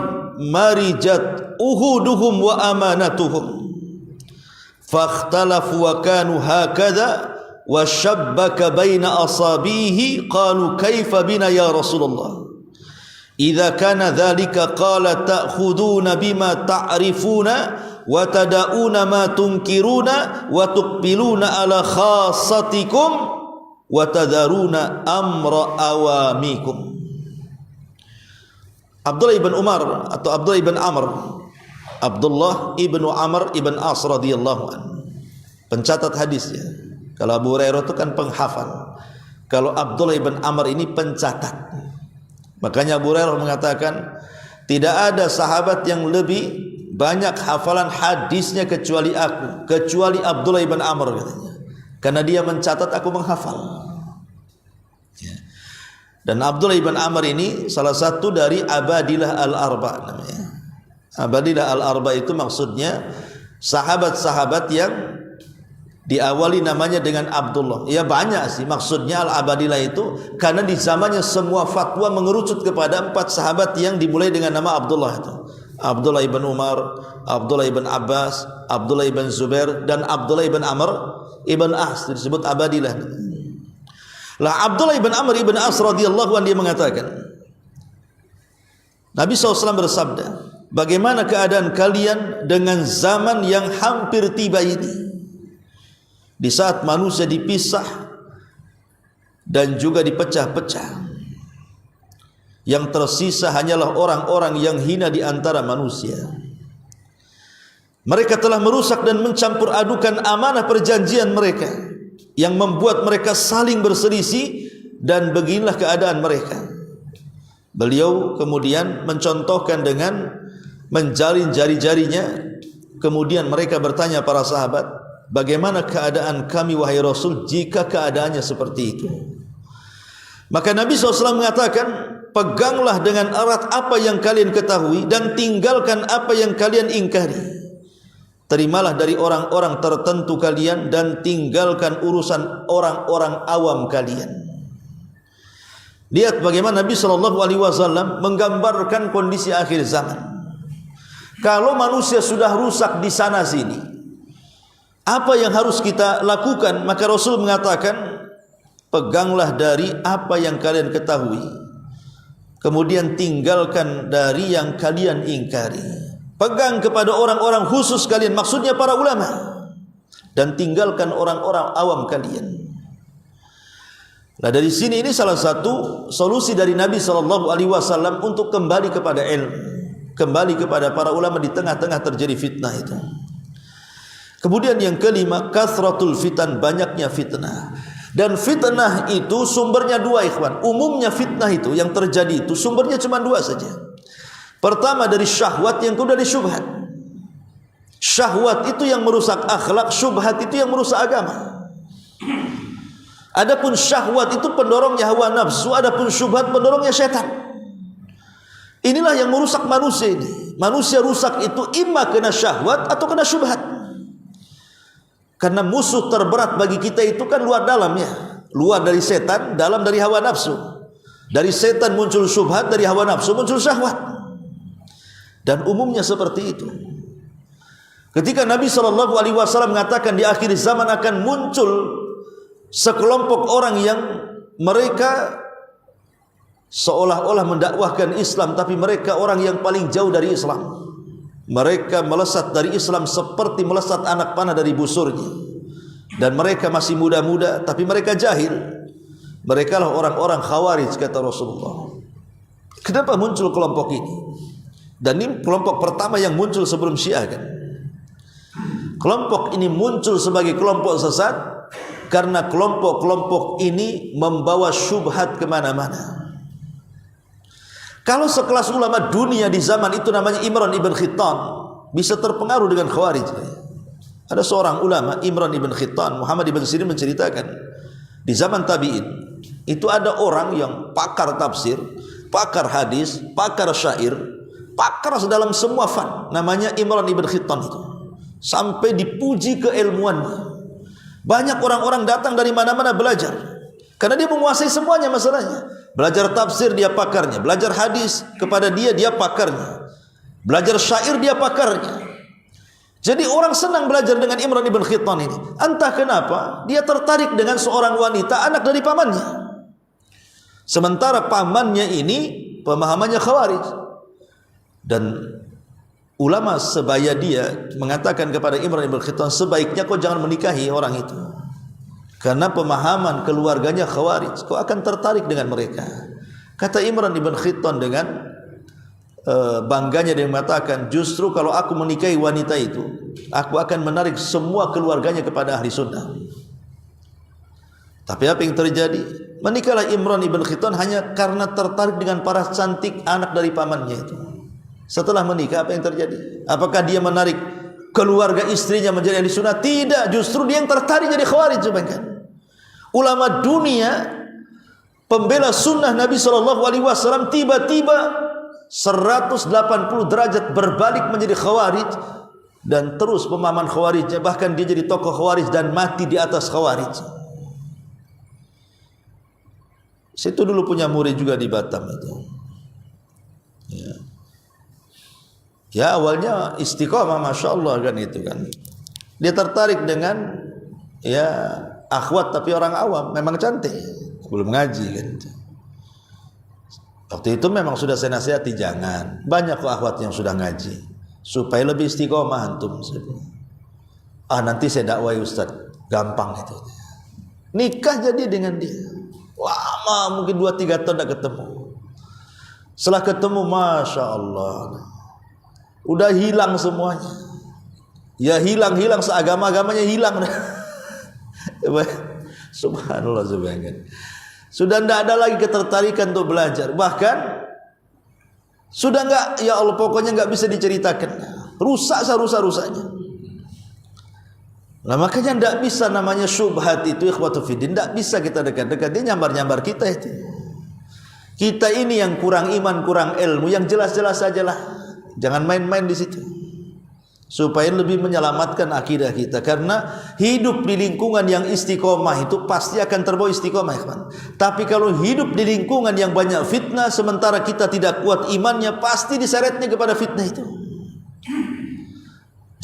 marijat uhuduhum wa amanatuhum fakhtalafu wa kanu hakadha wa shabbaka baina asabihi qalu kaifa bina ya Rasulullah idza kana dhalika qala ta'khuduna bima ta'rifuna wa tada'una ma tunkiruna wa tuqbiluna ala khassatikum wa tadharuna amra awamikum." Abdullah ibn Umar atau Abdullah ibn Amr, Abdullah ibn Amr ibn As radhiyallahu anhu, pencatat hadisnya. Kalau Abu Hurairah itu kan penghafal, kalau Abdullah ibn Amr ini pencatat. Makanya Abu Hurairah mengatakan, tidak ada sahabat yang lebih banyak hafalan hadisnya kecuali aku, kecuali Abdullah ibn Amr, katanya. Karena dia mencatat, aku menghafal. Dan Abdullah ibn Amr ini salah satu dari Abadilah al-Arba namanya. Abadilah al-Arba itu maksudnya sahabat-sahabat yang diawali namanya dengan Abdullah. Ya banyak sih maksudnya al-Abadilah itu, karena di zamannya semua fatwa mengerucut kepada 4 sahabat yang dimulai dengan nama Abdullah itu. Abdullah ibn Umar, Abdullah ibn Abbas, Abdullah ibn Zubair dan Abdullah ibn Amr ibn As, disebut abadilah. Lah Abdullah ibn Amr ibn As radhiyallahu anhu dia mengatakan, Nabi SAW bersabda, bagaimana keadaan kalian dengan zaman yang hampir tiba ini, di saat manusia dipisah dan juga dipecah-pecah, yang tersisa hanyalah orang-orang yang hina di antara manusia. Mereka telah merusak dan mencampur adukan amanah perjanjian mereka, yang membuat mereka saling berselisih, dan beginilah keadaan mereka. Beliau kemudian mencontohkan dengan menjalin jari-jarinya. Kemudian mereka bertanya para sahabat, bagaimana keadaan kami wahai Rasul jika keadaannya seperti itu? Maka Nabi SAW mengatakan, peganglah dengan erat apa yang kalian ketahui dan tinggalkan apa yang kalian ingkari. Terimalah dari orang-orang tertentu kalian dan tinggalkan urusan orang-orang awam kalian. Lihat bagaimana Nabi SAW menggambarkan kondisi akhir zaman. Kalau manusia sudah rusak di sana sini, apa yang harus kita lakukan? Maka Rasul mengatakan, peganglah dari apa yang kalian ketahui, kemudian tinggalkan dari yang kalian ingkari. Pegang kepada orang-orang khusus kalian, maksudnya para ulama, dan tinggalkan orang-orang awam kalian. Nah dari sini ini salah satu solusi dari Nabi SAW untuk kembali kepada ilmu, kembali kepada para ulama di tengah-tengah terjadi fitnah itu. Kemudian yang kelima, kathratul fitan, banyaknya fitnah. Dan fitnah itu sumbernya dua, ikhwan. Umumnya fitnah itu yang terjadi itu sumbernya cuma dua saja. Pertama dari syahwat, yang kedua dari syubhat. Syahwat itu yang merusak akhlak, syubhat itu yang merusak agama. Adapun syahwat itu pendorongnya hawa nafsu, adapun syubhat pendorongnya syaitan. Inilah yang merusak manusia ini. Manusia rusak itu imma kena syahwat atau kena syubhat. Karena musuh terberat bagi kita itu kan luar dalamnya. Luar dari setan, dalam dari hawa nafsu. Dari setan muncul syubhat, dari hawa nafsu muncul syahwat. Dan umumnya seperti itu. Ketika Nabi SAW mengatakan di akhir zaman akan muncul sekelompok orang yang mereka seolah-olah mendakwahkan Islam, tapi mereka orang yang paling jauh dari Islam. Mereka melesat dari Islam seperti melesat anak panah dari busurnya. Dan mereka masih muda-muda, tapi mereka jahil. Mereka lah orang-orang Khawarij, kata Rasulullah. Kenapa muncul kelompok ini? Dan ini kelompok pertama yang muncul sebelum Syiah kan. Kelompok ini muncul sebagai kelompok sesat karena kelompok-kelompok ini membawa syubhat kemana-mana. Kalau sekelas ulama dunia di zaman itu namanya Imran ibn Khittan, bisa terpengaruh dengan Khawarij. Ada seorang ulama, Imran ibn Khittan, Muhammad ibn Sirin menceritakan, di zaman tabi'in itu ada orang yang pakar tafsir, pakar hadis, pakar syair, pakar dalam semua fan, namanya Imran ibn Khittan itu. Sampai dipuji keilmuannya. Banyak orang-orang datang dari mana-mana belajar, karena dia menguasai semuanya masalahnya. Belajar tafsir dia pakarnya, belajar hadis kepada dia pakarnya, belajar syair dia pakarnya. Jadi orang senang belajar dengan Imran ibn Khittan ini. Entah kenapa dia tertarik dengan seorang wanita anak dari pamannya. Sementara pamannya ini pemahamannya Khawarij. Dan ulama sebaya dia mengatakan kepada Imran ibn Khittan, sebaiknya kau jangan menikahi orang itu, karena pemahaman keluarganya Khawarij, kau akan tertarik dengan mereka. Kata Imran ibn Khittan dengan bangganya dia mengatakan, justru kalau aku menikahi wanita itu, aku akan menarik semua keluarganya kepada ahli sunnah. Tapi apa yang terjadi? Menikahlah Imran ibn Khittan hanya karena tertarik dengan para cantik anak dari pamannya itu. Setelah menikah apa yang terjadi? Apakah dia menarik keluarga istrinya menjadi ahli sunnah? Tidak, justru dia yang tertarik jadi Khawarij. Ulama dunia pembela sunnah Nabi SAW tiba-tiba 180 derajat berbalik menjadi Khawarij, dan terus pemahaman Khawarijnya, bahkan dia jadi tokoh Khawarij dan mati di atas Khawarij. Situ dulu punya murid juga di Batam itu. Ya. Ya awalnya istiqomah, masya Allah kan itu kan. Dia tertarik dengan ya akhwat tapi orang awam, memang cantik, belum ngaji kan. Waktu itu memang sudah saya nasihati jangan. Banyak kok akhwat yang sudah ngaji, supaya lebih istiqomah antum. Nanti saya dakwai Ustaz, gampang itu. Nikah jadi dengan dia. Lama mungkin 2-3 tahun tidak ketemu. Setelah ketemu, masya Allah, udah hilang semuanya. Ya hilang seagama-agamanya hilang. Subhanallah, subhanallah. Sudah tidak ada lagi ketertarikan untuk belajar. Bahkan sudah enggak, ya Allah pokoknya enggak bisa diceritakan. Rusak serusak-rusaknya. Nah makanya tidak bisa namanya syubhat itu ikhwatu fiddin, tidak bisa kita dekat-dekat. Dia nyambar-nyambar kita itu. Kita ini yang kurang iman, kurang ilmu, yang jelas-jelas sajalah. Jangan main-main di situ. Supaya lebih menyelamatkan akidah kita. Karena hidup di lingkungan yang istiqomah itu pasti akan terbawa istiqomah, ikhwan. Tapi kalau hidup di lingkungan yang banyak fitnah, sementara kita tidak kuat imannya, pasti diseretnya kepada fitnah itu.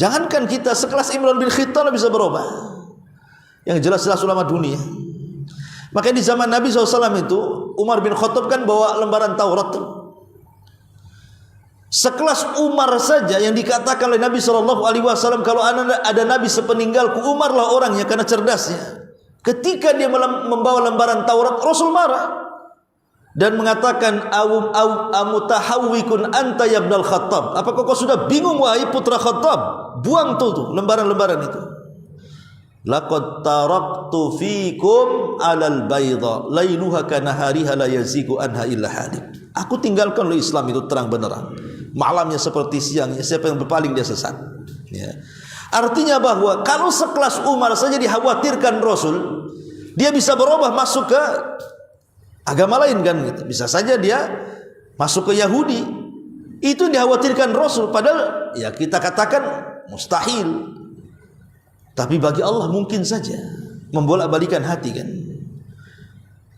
Jangankan kita, sekelas Imran bin Khattab bisa berubah. Yang jelas-jelas ulama dunia. Makanya di zaman Nabi SAW itu, Umar bin Khattab kan bawa lembaran Taurat tuh. Sekelas Umar saja yang dikatakan oleh Nabi SAW, kalau ada Nabi sepeninggalku, Umarlah orangnya karena cerdasnya. Ketika dia membawa lembaran Taurat, Rasul marah dan mengatakan, amutahawwikun anta ya ibnal Khattab, apakah kau sudah bingung wahai putra Khattab? Buang tuh lembaran-lembaran itu. Laqad taraktu fikum alal bayda lailuha kanahariha la yazigu anha illa halik. Aku tinggalkan oleh Islam itu terang benerang, malamnya seperti siangnya, siapa yang berpaling dia sesat. Ya. Artinya bahwa kalau sekelas Umar saja dikhawatirkan Rasul, dia bisa berubah masuk ke agama lain kan gitu. Bisa saja dia masuk ke Yahudi. Itu dikhawatirkan Rasul, padahal ya kita katakan mustahil. Tapi bagi Allah mungkin saja membolak-balikan hati kan.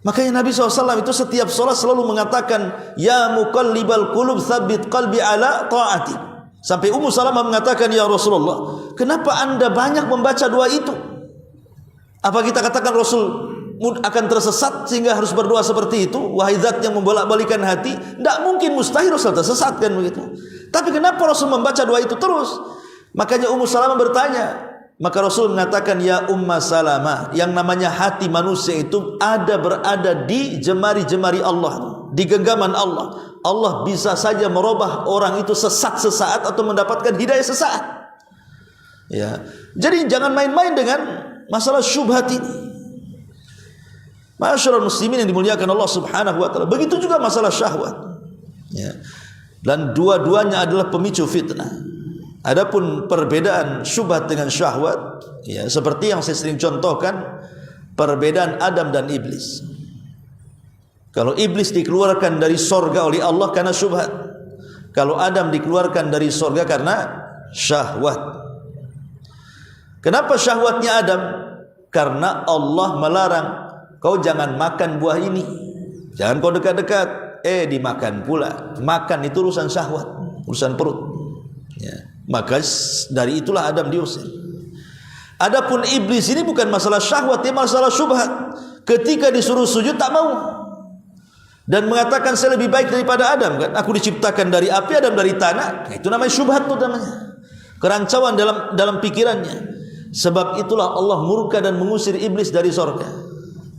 Makanya Nabi SAW itu setiap sholat selalu mengatakan, ya muqallibal qulub tsabbit qalbi ala ta'atik. Sampai Ummu Salamah mengatakan, ya Rasulullah, kenapa anda banyak membaca doa itu? Apa kita katakan Rasul akan tersesat sehingga harus berdoa seperti itu? Wahai zat yang membolak-balikan hati, tidak mungkin, mustahil Rasul tersesat kan begitu. Tapi kenapa Rasul membaca doa itu terus? Makanya Ummu Salamah bertanya. Maka Rasul mengatakan, ya Umma Salamah, yang namanya hati manusia itu berada di jemari-jemari Allah, di genggaman Allah. Allah bisa saja merubah orang itu sesat sesaat atau mendapatkan hidayah sesaat. Ya. Jadi jangan main-main dengan masalah syubhat ini. Ma'asyiral muslimin yang dimuliakan Allah Subhanahu wa taala. Begitu juga masalah syahwat. Ya. Dan dua-duanya adalah pemicu fitnah. Adapun perbedaan syubhat dengan syahwat, ya, seperti yang saya sering contohkan, perbedaan Adam dan iblis. Kalau iblis dikeluarkan dari sorga oleh Allah karena syubhat, kalau Adam dikeluarkan dari sorga karena syahwat. Kenapa syahwatnya Adam? Karena Allah melarang, kau jangan makan buah ini, jangan kau dekat-dekat, dimakan pula. Makan itu urusan syahwat, urusan perut, ya. Maka dari itulah Adam diusir. Adapun iblis ini bukan masalah syahwat, dia masalah syubhat. Ketika disuruh sujud tak mau dan mengatakan saya lebih baik daripada Adam kan. Aku diciptakan dari api, Adam dari tanah. Itu namanya syubhat tuh namanya. Kerancuan dalam pikirannya. Sebab itulah Allah murka dan mengusir iblis dari surga.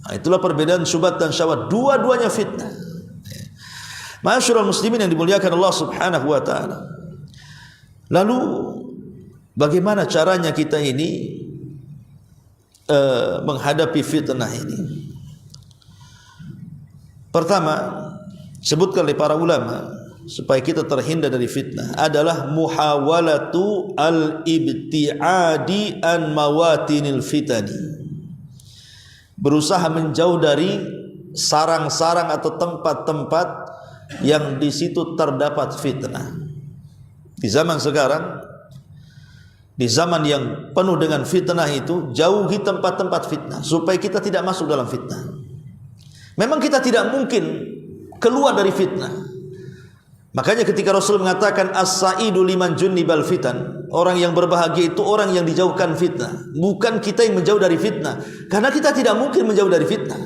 Nah, itulah perbedaan syubhat dan syahwat. Dua-duanya fitnah. Ma'asyiral muslimin yang dimuliakan Allah Subhanahu wa taala. Lalu bagaimana caranya kita ini menghadapi fitnah ini? Pertama, sebutkan oleh para ulama supaya kita terhindar dari fitnah adalah muhawalatu al-ibti'adi an mawatinil fitani. Berusaha menjauh dari sarang-sarang atau tempat-tempat yang di situ terdapat fitnah. Di zaman sekarang, di zaman yang penuh dengan fitnah itu, jauhi tempat-tempat fitnah supaya kita tidak masuk dalam fitnah. Memang kita tidak mungkin keluar dari fitnah. Makanya ketika Rasul mengatakan as-sa'idu liman junnibal fitan, orang yang berbahagia itu orang yang dijauhkan fitnah, bukan kita yang menjauh dari fitnah. Karena kita tidak mungkin menjauh dari fitnah.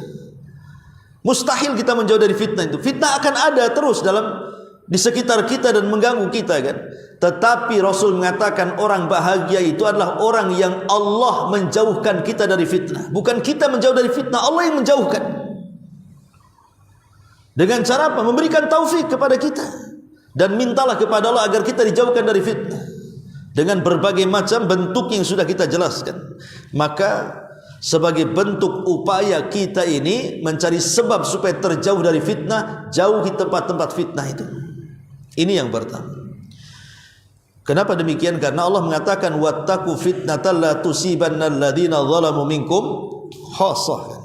Mustahil kita menjauh dari fitnah itu. Fitnah akan ada terus di sekitar kita dan mengganggu kita kan. Tetapi Rasul mengatakan orang bahagia itu adalah orang yang Allah menjauhkan kita dari fitnah. Bukan kita menjauh dari fitnah, Allah yang menjauhkan. Dengan cara apa? Memberikan taufik kepada kita. Dan mintalah kepada Allah agar kita dijauhkan dari fitnah dengan berbagai macam bentuk yang sudah kita jelaskan. Maka sebagai bentuk upaya kita ini mencari sebab supaya terjauh dari fitnah, jauhi tempat-tempat fitnah itu. Ini yang pertama. Kenapa demikian? Karena Allah mengatakan wattaqu fitnatan la tusibanna alladziina zalamu minkum khassah.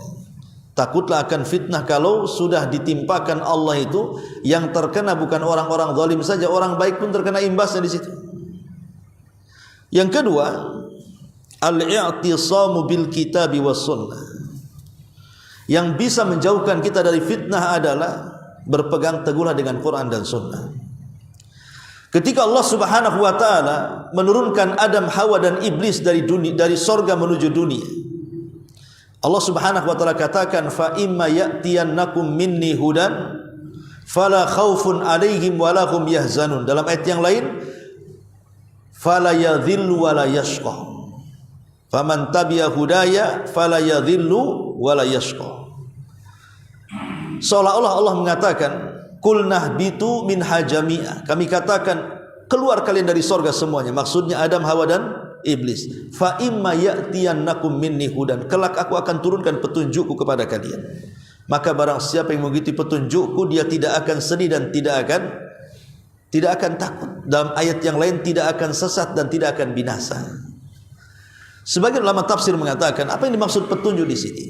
Takutlah akan fitnah kalau sudah ditimpakan Allah itu, yang terkena bukan orang-orang zalim saja, orang baik pun terkena imbasnya di situ. Yang kedua, al-i'tisamu bil kitabi was sunnah. Yang bisa menjauhkan kita dari fitnah adalah berpegang teguhlah dengan Quran dan sunnah. Ketika Allah Subhanahu wa taala menurunkan Adam, Hawa dan iblis dari sorga menuju dunia, Allah Subhanahu wa taala katakan fa imma ya'tiyannakum minni hudan fala khaufun 'alaihim wa lahum yahzanun. Dalam ayat yang lain fala yadhillu wa la yashqa. Faman tabi'a hudaya fala yadhillu wa la yashqa. Seolah-olah Allah mengatakan qul nahbitu min hajami'a. Kami katakan keluar kalian dari sorga semuanya. Maksudnya Adam, Hawa dan iblis. Fa imma ya'tiyannakum minni hudan, kelak aku akan turunkan petunjukku kepada kalian. Maka barang siapa yang mengikuti petunjukku, dia tidak akan sedih dan tidak akan takut. Dalam ayat yang lain tidak akan sesat dan tidak akan binasa. Sebagian ulama tafsir mengatakan apa yang dimaksud petunjuk di sini?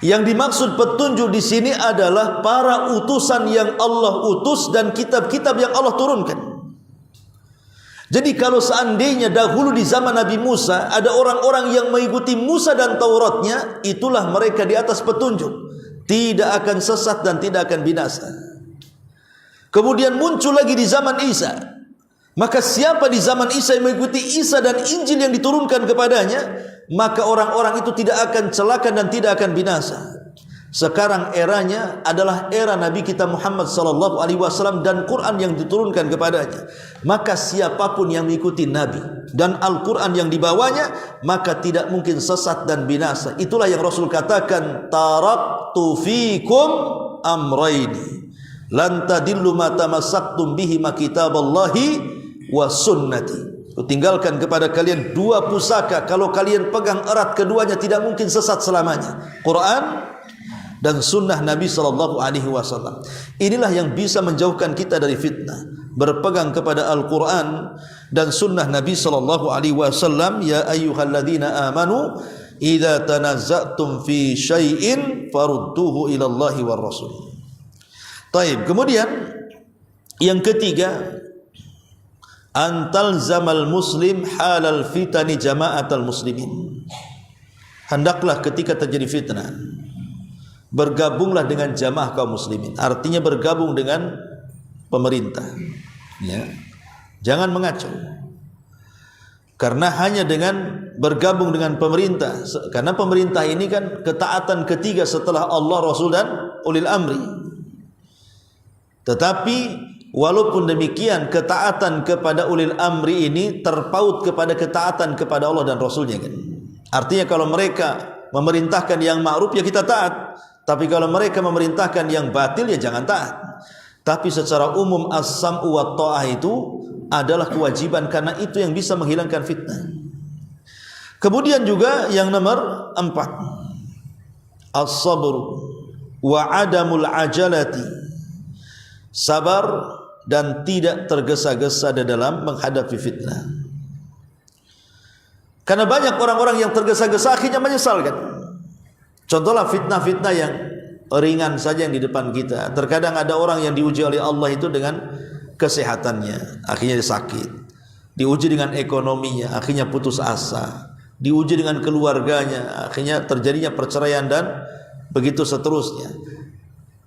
Yang dimaksud petunjuk di sini adalah para utusan yang Allah utus dan kitab-kitab yang Allah turunkan. Jadi kalau seandainya dahulu di zaman Nabi Musa ada orang-orang yang mengikuti Musa dan Tauratnya, itulah mereka di atas petunjuk, tidak akan sesat dan tidak akan binasa. Kemudian muncul lagi di zaman Isa. Maka siapa di zaman Isa yang mengikuti Isa dan Injil yang diturunkan kepadanya, maka orang-orang itu tidak akan celaka dan tidak akan binasa. Sekarang eranya adalah era Nabi kita Muhammad sallallahu alaihi wasallam dan Quran yang diturunkan kepadanya. Maka siapapun yang mengikuti Nabi dan Al-Quran yang dibawanya, maka tidak mungkin sesat dan binasa. Itulah yang Rasul katakan, taraktu fikum amraini lan tadillu ma tamassaktum bihi ma kitaballahi wa sunnati. Tinggalkan kepada kalian dua pusaka, kalau kalian pegang erat keduanya tidak mungkin sesat selamanya, Quran dan sunnah Nabi sallallahu alaihi wasallam. Inilah yang bisa menjauhkan kita dari fitnah, berpegang kepada Al-Quran dan sunnah Nabi sallallahu alaihi wasallam. Ya ayyuhalladzina amanu idza tanazza'tum fi syai'in farudduhu ila Allahi war Rasul. Baik, kemudian yang ketiga, antal zamal muslim halal fitani jama'atal muslimin. Hendaklah ketika terjadi fitnah, bergabunglah dengan jamaah kaum muslimin. Artinya bergabung dengan pemerintah, ya. Jangan mengacau. Karena hanya dengan bergabung dengan pemerintah, karena pemerintah ini kan ketaatan ketiga setelah Allah, Rasul dan ulil amri. Tetapi walaupun demikian, ketaatan kepada ulil amri ini terpaut kepada ketaatan kepada Allah dan Rasulnya kan. Artinya kalau mereka memerintahkan yang ma'ruf ya kita taat. Tapi kalau mereka memerintahkan yang batil ya jangan taat. Tapi secara umum as-sam'u wa ta'ah itu adalah kewajiban, karena itu yang bisa menghilangkan fitnah. Kemudian juga yang nomor 4, as-sabr wa adamul ajalati, sabar dan tidak tergesa-gesa di dalam menghadapi fitnah. Karena banyak orang-orang yang tergesa-gesa akhirnya menyesal kan. Contohlah fitnah-fitnah yang ringan saja yang di depan kita. Terkadang ada orang yang diuji oleh Allah itu dengan kesehatannya, akhirnya dia sakit. Diuji dengan ekonominya, akhirnya putus asa. Diuji dengan keluarganya, akhirnya terjadinya perceraian dan begitu seterusnya.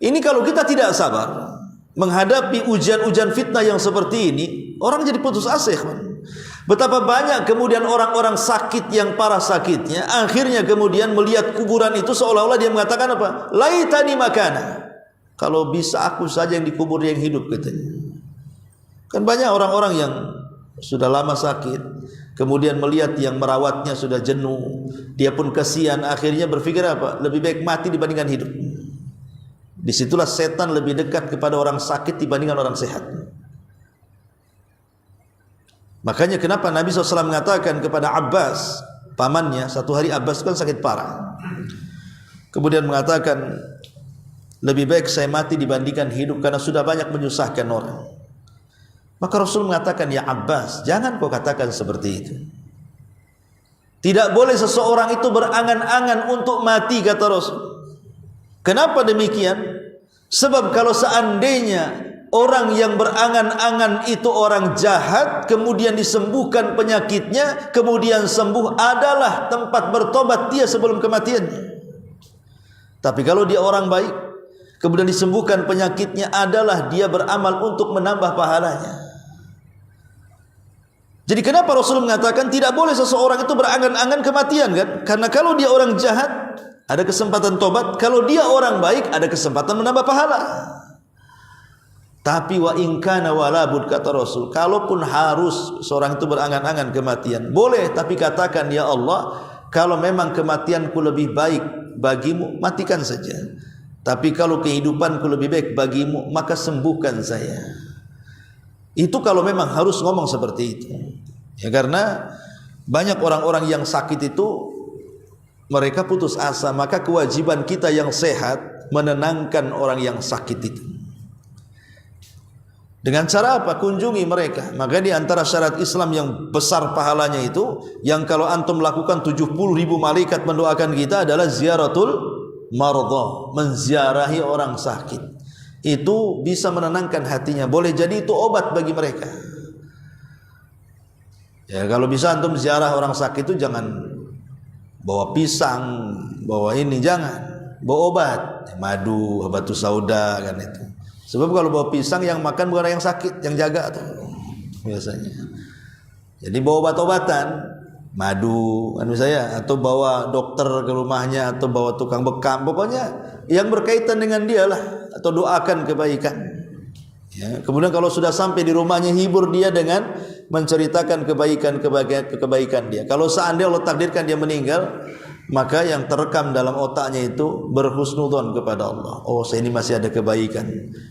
Ini kalau kita tidak sabar, menghadapi ujian-ujian fitnah yang seperti ini, orang jadi putus asa, kawan. Betapa banyak kemudian orang-orang sakit yang parah sakitnya, akhirnya kemudian melihat kuburan itu seolah-olah dia mengatakan apa? Laitani makana. Kalau bisa aku saja yang dikubur yang hidup, katanya. Kan banyak orang-orang yang sudah lama sakit, kemudian melihat yang merawatnya sudah jenuh, dia pun kasihan, akhirnya berpikir apa? Lebih baik mati dibandingkan hidup. Disitulah setan lebih dekat kepada orang sakit dibandingkan orang sehat. Makanya kenapa Nabi SAW mengatakan kepada Abbas, pamannya, satu hari Abbas kan sakit parah, kemudian mengatakan, lebih baik saya mati dibandingkan hidup karena sudah banyak menyusahkan orang. Maka Rasul mengatakan, ya Abbas, jangan kau katakan seperti itu. Tidak boleh seseorang itu berangan-angan untuk mati, kata Rasul. Kenapa demikian? Sebab kalau seandainya orang yang berangan-angan itu orang jahat, kemudian disembuhkan penyakitnya, kemudian sembuh, adalah tempat bertobat dia sebelum kematiannya. Tapi kalau dia orang baik, kemudian disembuhkan penyakitnya, adalah dia beramal untuk menambah pahalanya. Jadi kenapa Rasul mengatakan tidak boleh seseorang itu berangan-angan kematian, kan? Karena kalau dia orang jahat, ada kesempatan tobat. Kalau dia orang baik, ada kesempatan menambah pahala. Tapi wa in kana walabud, kata Rasul, kalaupun harus seorang itu berangan-angan kematian, boleh, tapi katakan, ya Allah, kalau memang kematianku lebih baik bagimu, matikan saja. Tapi kalau kehidupanku lebih baik bagimu, maka sembuhkan saya. Itu kalau memang harus ngomong seperti itu. Ya, karena banyak orang-orang yang sakit itu mereka putus asa, maka kewajiban kita yang sehat menenangkan orang yang sakit itu. Dengan cara apa? Kunjungi mereka. Maka di antara syarat Islam yang besar pahalanya itu, yang kalau antum lakukan 70.000 malaikat mendoakan kita, adalah ziaratul mardha, menziarahi orang sakit. Itu bisa menenangkan hatinya. Boleh jadi itu obat bagi mereka. Ya, kalau bisa antum ziarah orang sakit itu jangan bawa pisang, bawa ini, jangan. Bawa obat, madu, batu sauda, kan itu. Sebab kalau bawa pisang yang makan bukan yang sakit, yang jaga tuh biasanya. Jadi bawa obat-obatan, madu, kan misalnya, atau bawa dokter ke rumahnya, atau bawa tukang bekam, pokoknya yang berkaitan dengan dia lah, atau doakan kebaikan. Ya, kemudian kalau sudah sampai di rumahnya, hibur dia dengan menceritakan kebaikan dia. Kalau seandainya Allah takdirkan dia meninggal, maka yang terekam dalam otaknya itu berhusnudzon kepada Allah. Oh, saya ini masih ada kebaikan,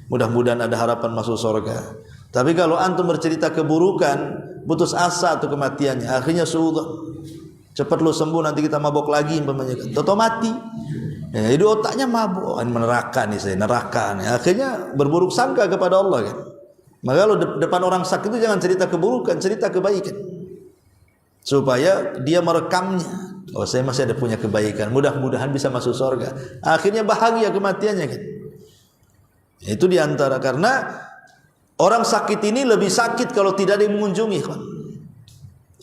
mudah-mudahan ada harapan masuk surga. Tapi kalau antum bercerita keburukan, putus asa atau kematiannya, akhirnya suudzon, cepat lu sembuh, nanti kita mabok lagi, toto mati. Ya, jadi otaknya mabuk, neraka nih saya, neraka nih. Akhirnya berburuk sangka kepada Allah, kan. Maka kalau depan orang sakit itu jangan cerita keburukan, cerita kebaikan, supaya dia merekamnya. Oh, saya masih ada punya kebaikan, mudah-mudahan bisa masuk surga. Akhirnya bahagia kematiannya, kan. Itu diantara, karena orang sakit ini lebih sakit kalau tidak ada yang mengunjungi, kan.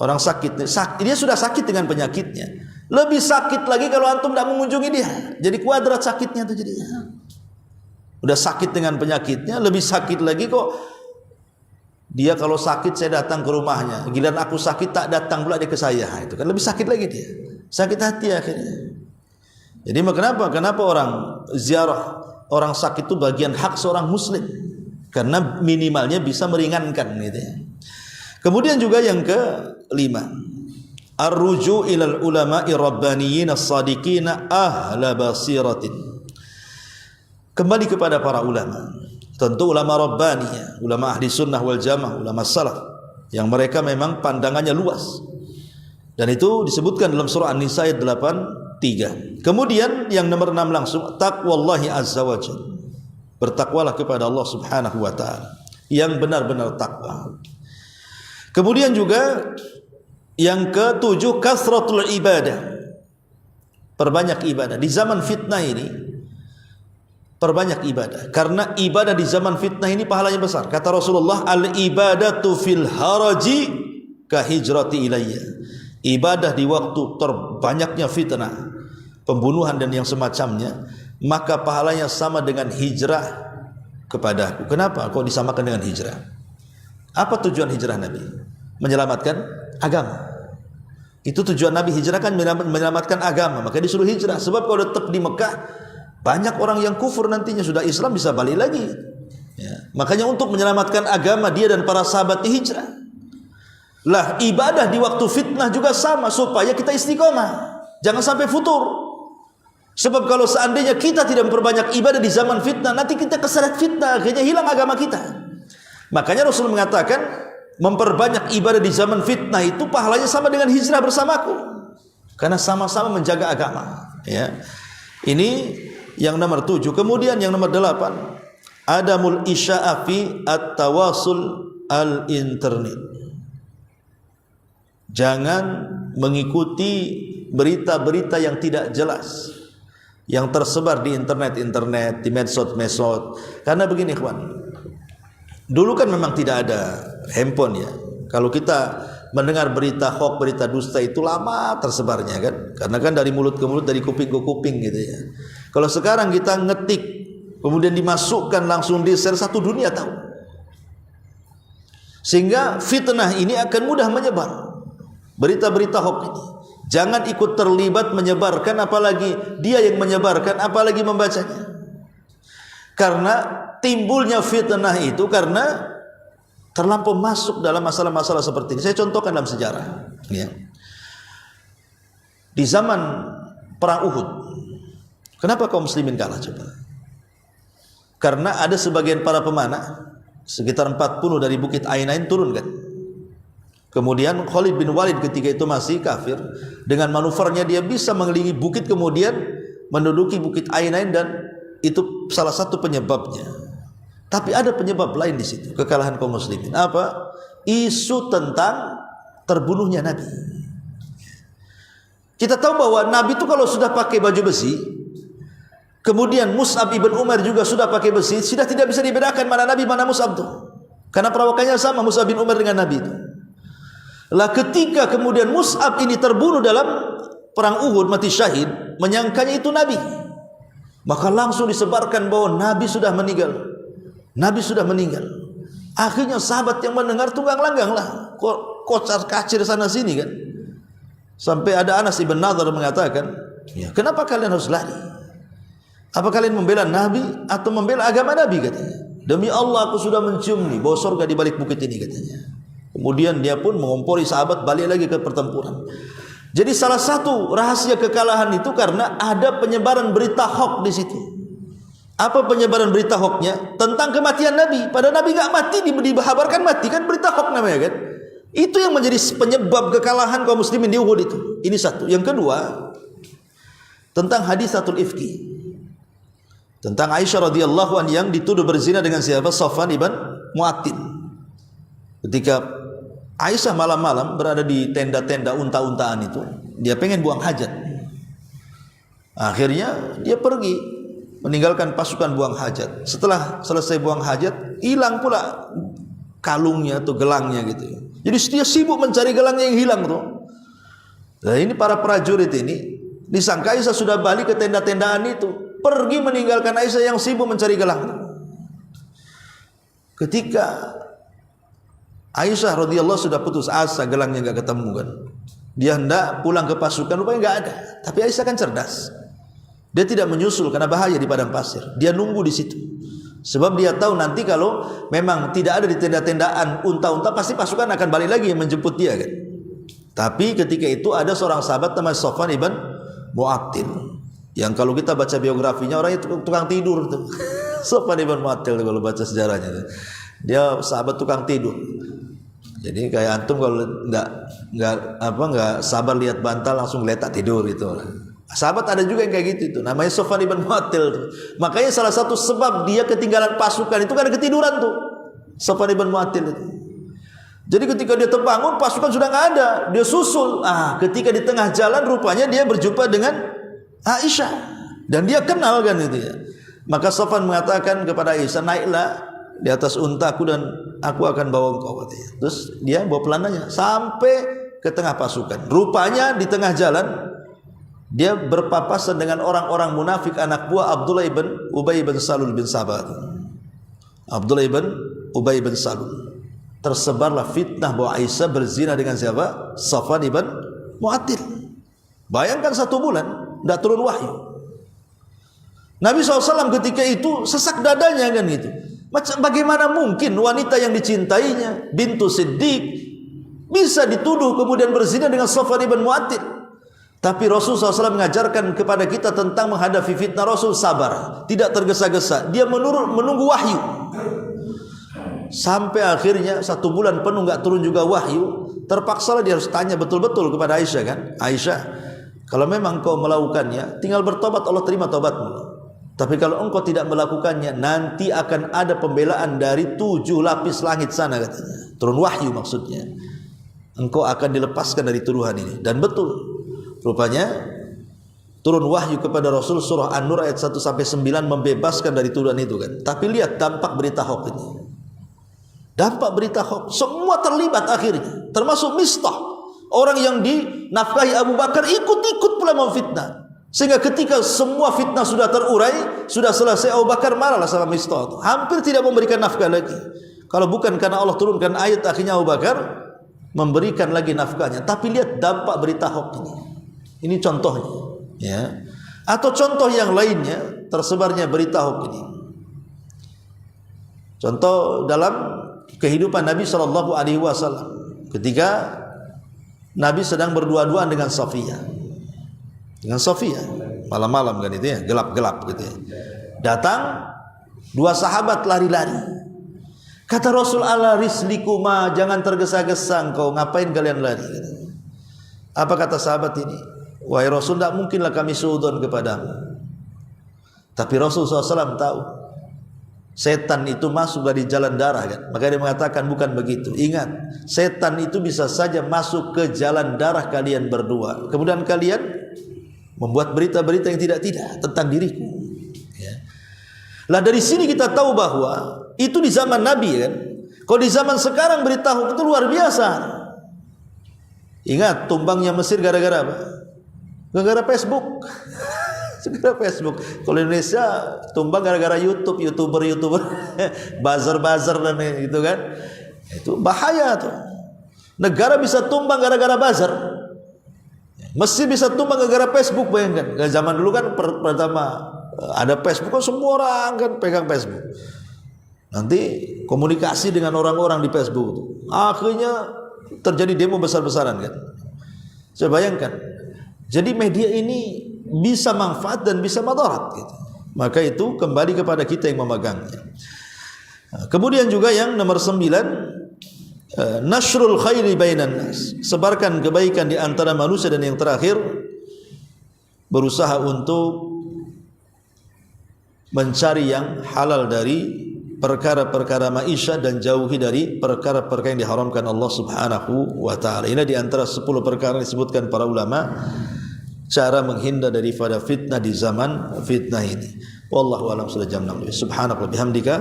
Orang sakit, dia sudah sakit dengan penyakitnya, lebih sakit lagi kalau antum tidak mengunjungi dia. Jadi kuadrat sakitnya itu jadinya. Udah sakit dengan penyakitnya, lebih sakit lagi kok. Dia kalau sakit saya datang ke rumahnya, giliran aku sakit tak datang pula dia ke saya. Itu kan lebih sakit lagi dia. Sakit hati akhirnya. Jadi kenapa orang ziarah orang sakit itu bagian hak seorang muslim? Karena minimalnya bisa meringankan, gitu ya. Kemudian juga yang kelima, ar-ruju' ilal ulama'i rabbaniyin as-sadiqina ahla basiratin. Kembali kepada para ulama. Tentu ulama rabbani, ya, ulama ahli sunnah wal jamaah, ulama salaf, yang mereka memang pandangannya luas. Dan itu disebutkan dalam surah An-Nisa ayat 83. Kemudian yang nomor 6 langsung, taqwallahi azza wa jalla. Bertakwalah kepada Allah Subhanahu wa taala, yang benar-benar takwa. Kemudian juga yang ketujuh, kasratul ibadah. Perbanyak ibadah. Di zaman fitnah ini perbanyak ibadah, karena ibadah di zaman fitnah ini pahalanya besar. Kata Rasulullah, al-ibadatu fil haraji ka hijrati ilayya. Ibadah di waktu terbanyaknya fitnah, pembunuhan dan yang semacamnya, maka pahalanya sama dengan hijrah kepadaku. Kenapa kau disamakan dengan hijrah? Apa tujuan hijrah Nabi? Menyelamatkan agama. Itu tujuan Nabi hijrah kan, menyelamatkan agama. Maka disuruh hijrah. Sebab kalau tetap di Mekah, banyak orang yang kufur nantinya, sudah Islam bisa balik lagi. Ya. Makanya untuk menyelamatkan agama, dia dan para sahabat hijrah. Lah ibadah di waktu fitnah juga sama, supaya kita istiqomah, jangan sampai futur. Sebab kalau seandainya kita tidak memperbanyak ibadah di zaman fitnah, nanti kita keseret fitnah, akhirnya hilang agama kita. Makanya Rasul mengatakan, memperbanyak ibadah di zaman fitnah itu pahalanya sama dengan hijrah bersamaku, karena sama-sama menjaga agama. Ya. Ini yang nomor 7. Kemudian yang nomor 8, adamul isya'a fi at-tawasul al-internet. Jangan mengikuti berita-berita yang tidak jelas yang tersebar di internet, di medsos. Karena begini ikhwan, dulu kan memang tidak ada handphone ya. Kalau kita mendengar berita hoax, berita dusta itu lama tersebarnya kan, karena kan dari mulut ke mulut, dari kuping ke kuping gitu ya. Kalau sekarang kita ngetik kemudian dimasukkan langsung di share, satu dunia tahu, sehingga fitnah ini akan mudah menyebar. Berita-berita hoax ini jangan ikut terlibat menyebarkan, apalagi dia yang menyebarkan, apalagi membacanya. Karena timbulnya fitnah itu karena terlampau masuk dalam masalah-masalah seperti ini. Saya contohkan dalam sejarah ya. Di zaman perang Uhud, kenapa kaum muslimin kalah coba? Karena ada sebagian para pemanah, sekitar 40 dari Bukit Ainain turun kan. Kemudian Khalid bin Walid ketika itu masih kafir, dengan manuvernya dia bisa mengelilingi bukit, kemudian menduduki Bukit Ainain, dan itu salah satu penyebabnya. Tapi ada penyebab lain di situ, kekalahan kaum muslimin. Apa? Isu tentang terbunuhnya Nabi. Kita tahu bahwa Nabi itu kalau sudah pakai baju besi, kemudian Mus'ab ibn Umar juga sudah pakai besi, sudah tidak bisa dibedakan mana Nabi mana Mus'ab itu, karena perawakannya sama Mus'ab bin Umar dengan Nabi itu. Lah ketika kemudian Mus'ab ini terbunuh dalam perang Uhud, mati syahid, menyangkanya itu Nabi, maka langsung disebarkan bahwa Nabi sudah meninggal. Nabi sudah meninggal. Akhirnya sahabat yang mendengar tunggang langgang lah, kocar kacir sana sini kan. Sampai ada Anas ibn Nadhr mengatakan, ya, kenapa kalian harus lari? Apa kalian membela Nabi atau membela agama Nabi katanya? Demi Allah aku sudah mencium nih bau surga di balik bukit ini katanya. Kemudian dia pun mengompori sahabat balik lagi ke pertempuran. Jadi salah satu rahasia kekalahan itu karena ada penyebaran berita hoax di situ. Apa penyebaran berita hoaxnya? Tentang kematian Nabi. Padahal Nabi nggak mati, dihabarkan mati, kan berita hoax namanya kan. Itu yang menjadi penyebab kekalahan kaum muslimin di Uhud itu. Ini satu. Yang kedua, tentang hadisatul ifki, tentang Aisyah radhiyallahu anha yang dituduh berzina dengan siapa? Safwan ibn Mu'attil. Ketika Aisyah malam-malam berada di tenda-tenda unta-untaan itu, dia pengen buang hajat. Akhirnya dia pergi meninggalkan pasukan buang hajat. Setelah selesai buang hajat, hilang pula kalungnya atau gelangnya gitu. Jadi dia sibuk mencari gelangnya yang hilang tuh. Nah ini para prajurit ini disangka Aisyah sudah balik ke tenda-tendaan itu, pergi meninggalkan Aisyah yang sibuk mencari gelang. Ketika Aisyah radhiyallahu sudah putus asa, gelangnya enggak ketemu kan, dia hendak pulang ke pasukan, rupanya enggak ada. Tapi Aisyah kan cerdas, dia tidak menyusul karena bahaya di padang pasir. Dia nunggu di situ, sebab dia tahu nanti kalau memang tidak ada di tenda-tendaan unta-unta, pasti pasukan akan balik lagi yang menjemput dia kan. Tapi ketika itu ada seorang sahabat namanya Safwan ibn Mu'attil, yang kalau kita baca biografinya orangnya tukang tidur tuh. Safwan ibn Mu'attil kalau baca sejarahnya tuh, dia sahabat tukang tidur. Jadi kayak antum kalau nggak sabar lihat bantal langsung letak tidur itu. Sahabat ada juga yang kayak gitu itu, namanya Safwan ibn Mu'attil. Makanya salah satu sebab dia ketinggalan pasukan itu karena ketiduran tuh, Safwan ibn Mu'attil itu. Jadi ketika dia terbangun pasukan sudah nggak ada, dia susul. Ketika di tengah jalan rupanya dia berjumpa dengan Aisyah dan dia kenal kan itu ya. Maka Safwan mengatakan kepada Aisyah, naiklah di atas untaku dan aku akan bawa engkau katanya. Terus dia bawa pelananya sampai ke tengah pasukan. Rupanya di tengah jalan dia berpapasan dengan orang-orang munafik anak buah Abdullah ibn Ubay bin Salul bin Sabah. Abdullah ibn Ubay bin Salul. Tersebarlah fitnah bahwa Aisyah berzina dengan siapa? Safwan ibn Mu'attil. Bayangkan 1 bulan tidak turun wahyu. Nabi SAW ketika itu sesak dadanya kan gitu. Bagaimana mungkin wanita yang dicintainya, bintu Siddiq, bisa dituduh kemudian berzina dengan Safwan ibn Mu'attil? Tapi Rasul SAW mengajarkan kepada kita tentang menghadapi fitnah. Rasul sabar, tidak tergesa-gesa. Dia menunggu wahyu. Sampai akhirnya 1 bulan penuh nggak turun juga wahyu. Terpaksalah dia harus tanya betul-betul kepada Aisyah kan. Aisyah, kalau memang kau melakukannya, tinggal bertobat, Allah terima tobatmu. Tapi kalau engkau tidak melakukannya, nanti akan ada pembelaan dari 7 lapis langit sana katanya. Turun wahyu maksudnya. Engkau akan dilepaskan dari tuduhan ini. Dan betul, rupanya turun wahyu kepada Rasul surah An-Nur ayat 1-9 membebaskan dari tuduhan itu kan. Tapi lihat dampak berita hoax ini. Dampak berita hoax, semua terlibat akhirnya, termasuk Mistah, orang yang dinafkahi Abu Bakar, ikut-ikut pula memfitnah. Sehingga ketika semua fitnah sudah terurai, sudah selesai, Abu Bakar marahlah sama Mistah itu. Hampir tidak memberikan nafkah lagi. Kalau bukan karena Allah turunkan ayat, akhirnya Abu Bakar memberikan lagi nafkahnya. Tapi lihat dampak berita hoax ini. Ini contohnya, ya. Atau contoh yang lainnya, tersebarnya berita hoax ini. Contoh dalam kehidupan Nabi SAW, ketika Nabi sedang berdua-duaan dengan Safiyah, malam-malam kan itu ya, gelap-gelap gitu ya. Datang 2 sahabat lari-lari. Kata Rasul, ala rislikuma, jangan tergesa-gesa engkau, ngapain kalian lari? Apa kata sahabat ini? Wahai Rasul, tidak mungkinlah kami suudzon kepadamu. Tapi Rasul SAW tahu setan itu masuk dari jalan darah kan. Maka dia mengatakan bukan begitu. Ingat, setan itu bisa saja masuk ke jalan darah kalian berdua. Kemudian kalian membuat berita-berita yang tidak-tidak tentang diriku. Ya. Lah dari sini kita tahu bahwa itu di zaman Nabi kan. Kalau di zaman sekarang berita hoax itu luar biasa. Ingat tumbangnya Mesir gara-gara apa? Gara-gara Facebook. Segera Facebook. Kalau Indonesia tumbang gara-gara YouTube, youtuber, buzzer dan itu kan. Itu bahaya tuh. Negara bisa tumbang gara-gara buzzer. Mesir bisa tumbang gara-gara Facebook, bayangkan. Zaman dulu kan pertama ada Facebook kan semua orang kan pegang Facebook. Nanti komunikasi dengan orang-orang di Facebook itu. Akhirnya terjadi demo besar-besaran kan. Saya bayangkan. Jadi media ini bisa manfaat dan bisa madarat gitu. Maka itu kembali kepada kita yang memegangnya. Kemudian juga yang nomor 9, nasrul khairi bainan nas, sebarkan kebaikan di antara manusia. Dan yang terakhir, berusaha untuk mencari yang halal dari perkara-perkara maisha dan jauhi dari perkara-perkara yang diharamkan Allah Subhanahu wa taala. Ini di antara 10 perkara yang disebutkan para ulama, cara menghindar daripada fitnah di zaman fitnah ini. Wallahu a'lam. Sudah jam 6. Subhanallah bihamdika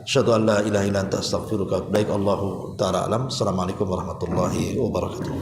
asyhadu an la ilaha illa anta astaghfiruka wa atubu ilaik. Allahu ta'ala alam. Assalamualaikum warahmatullahi wabarakatuh.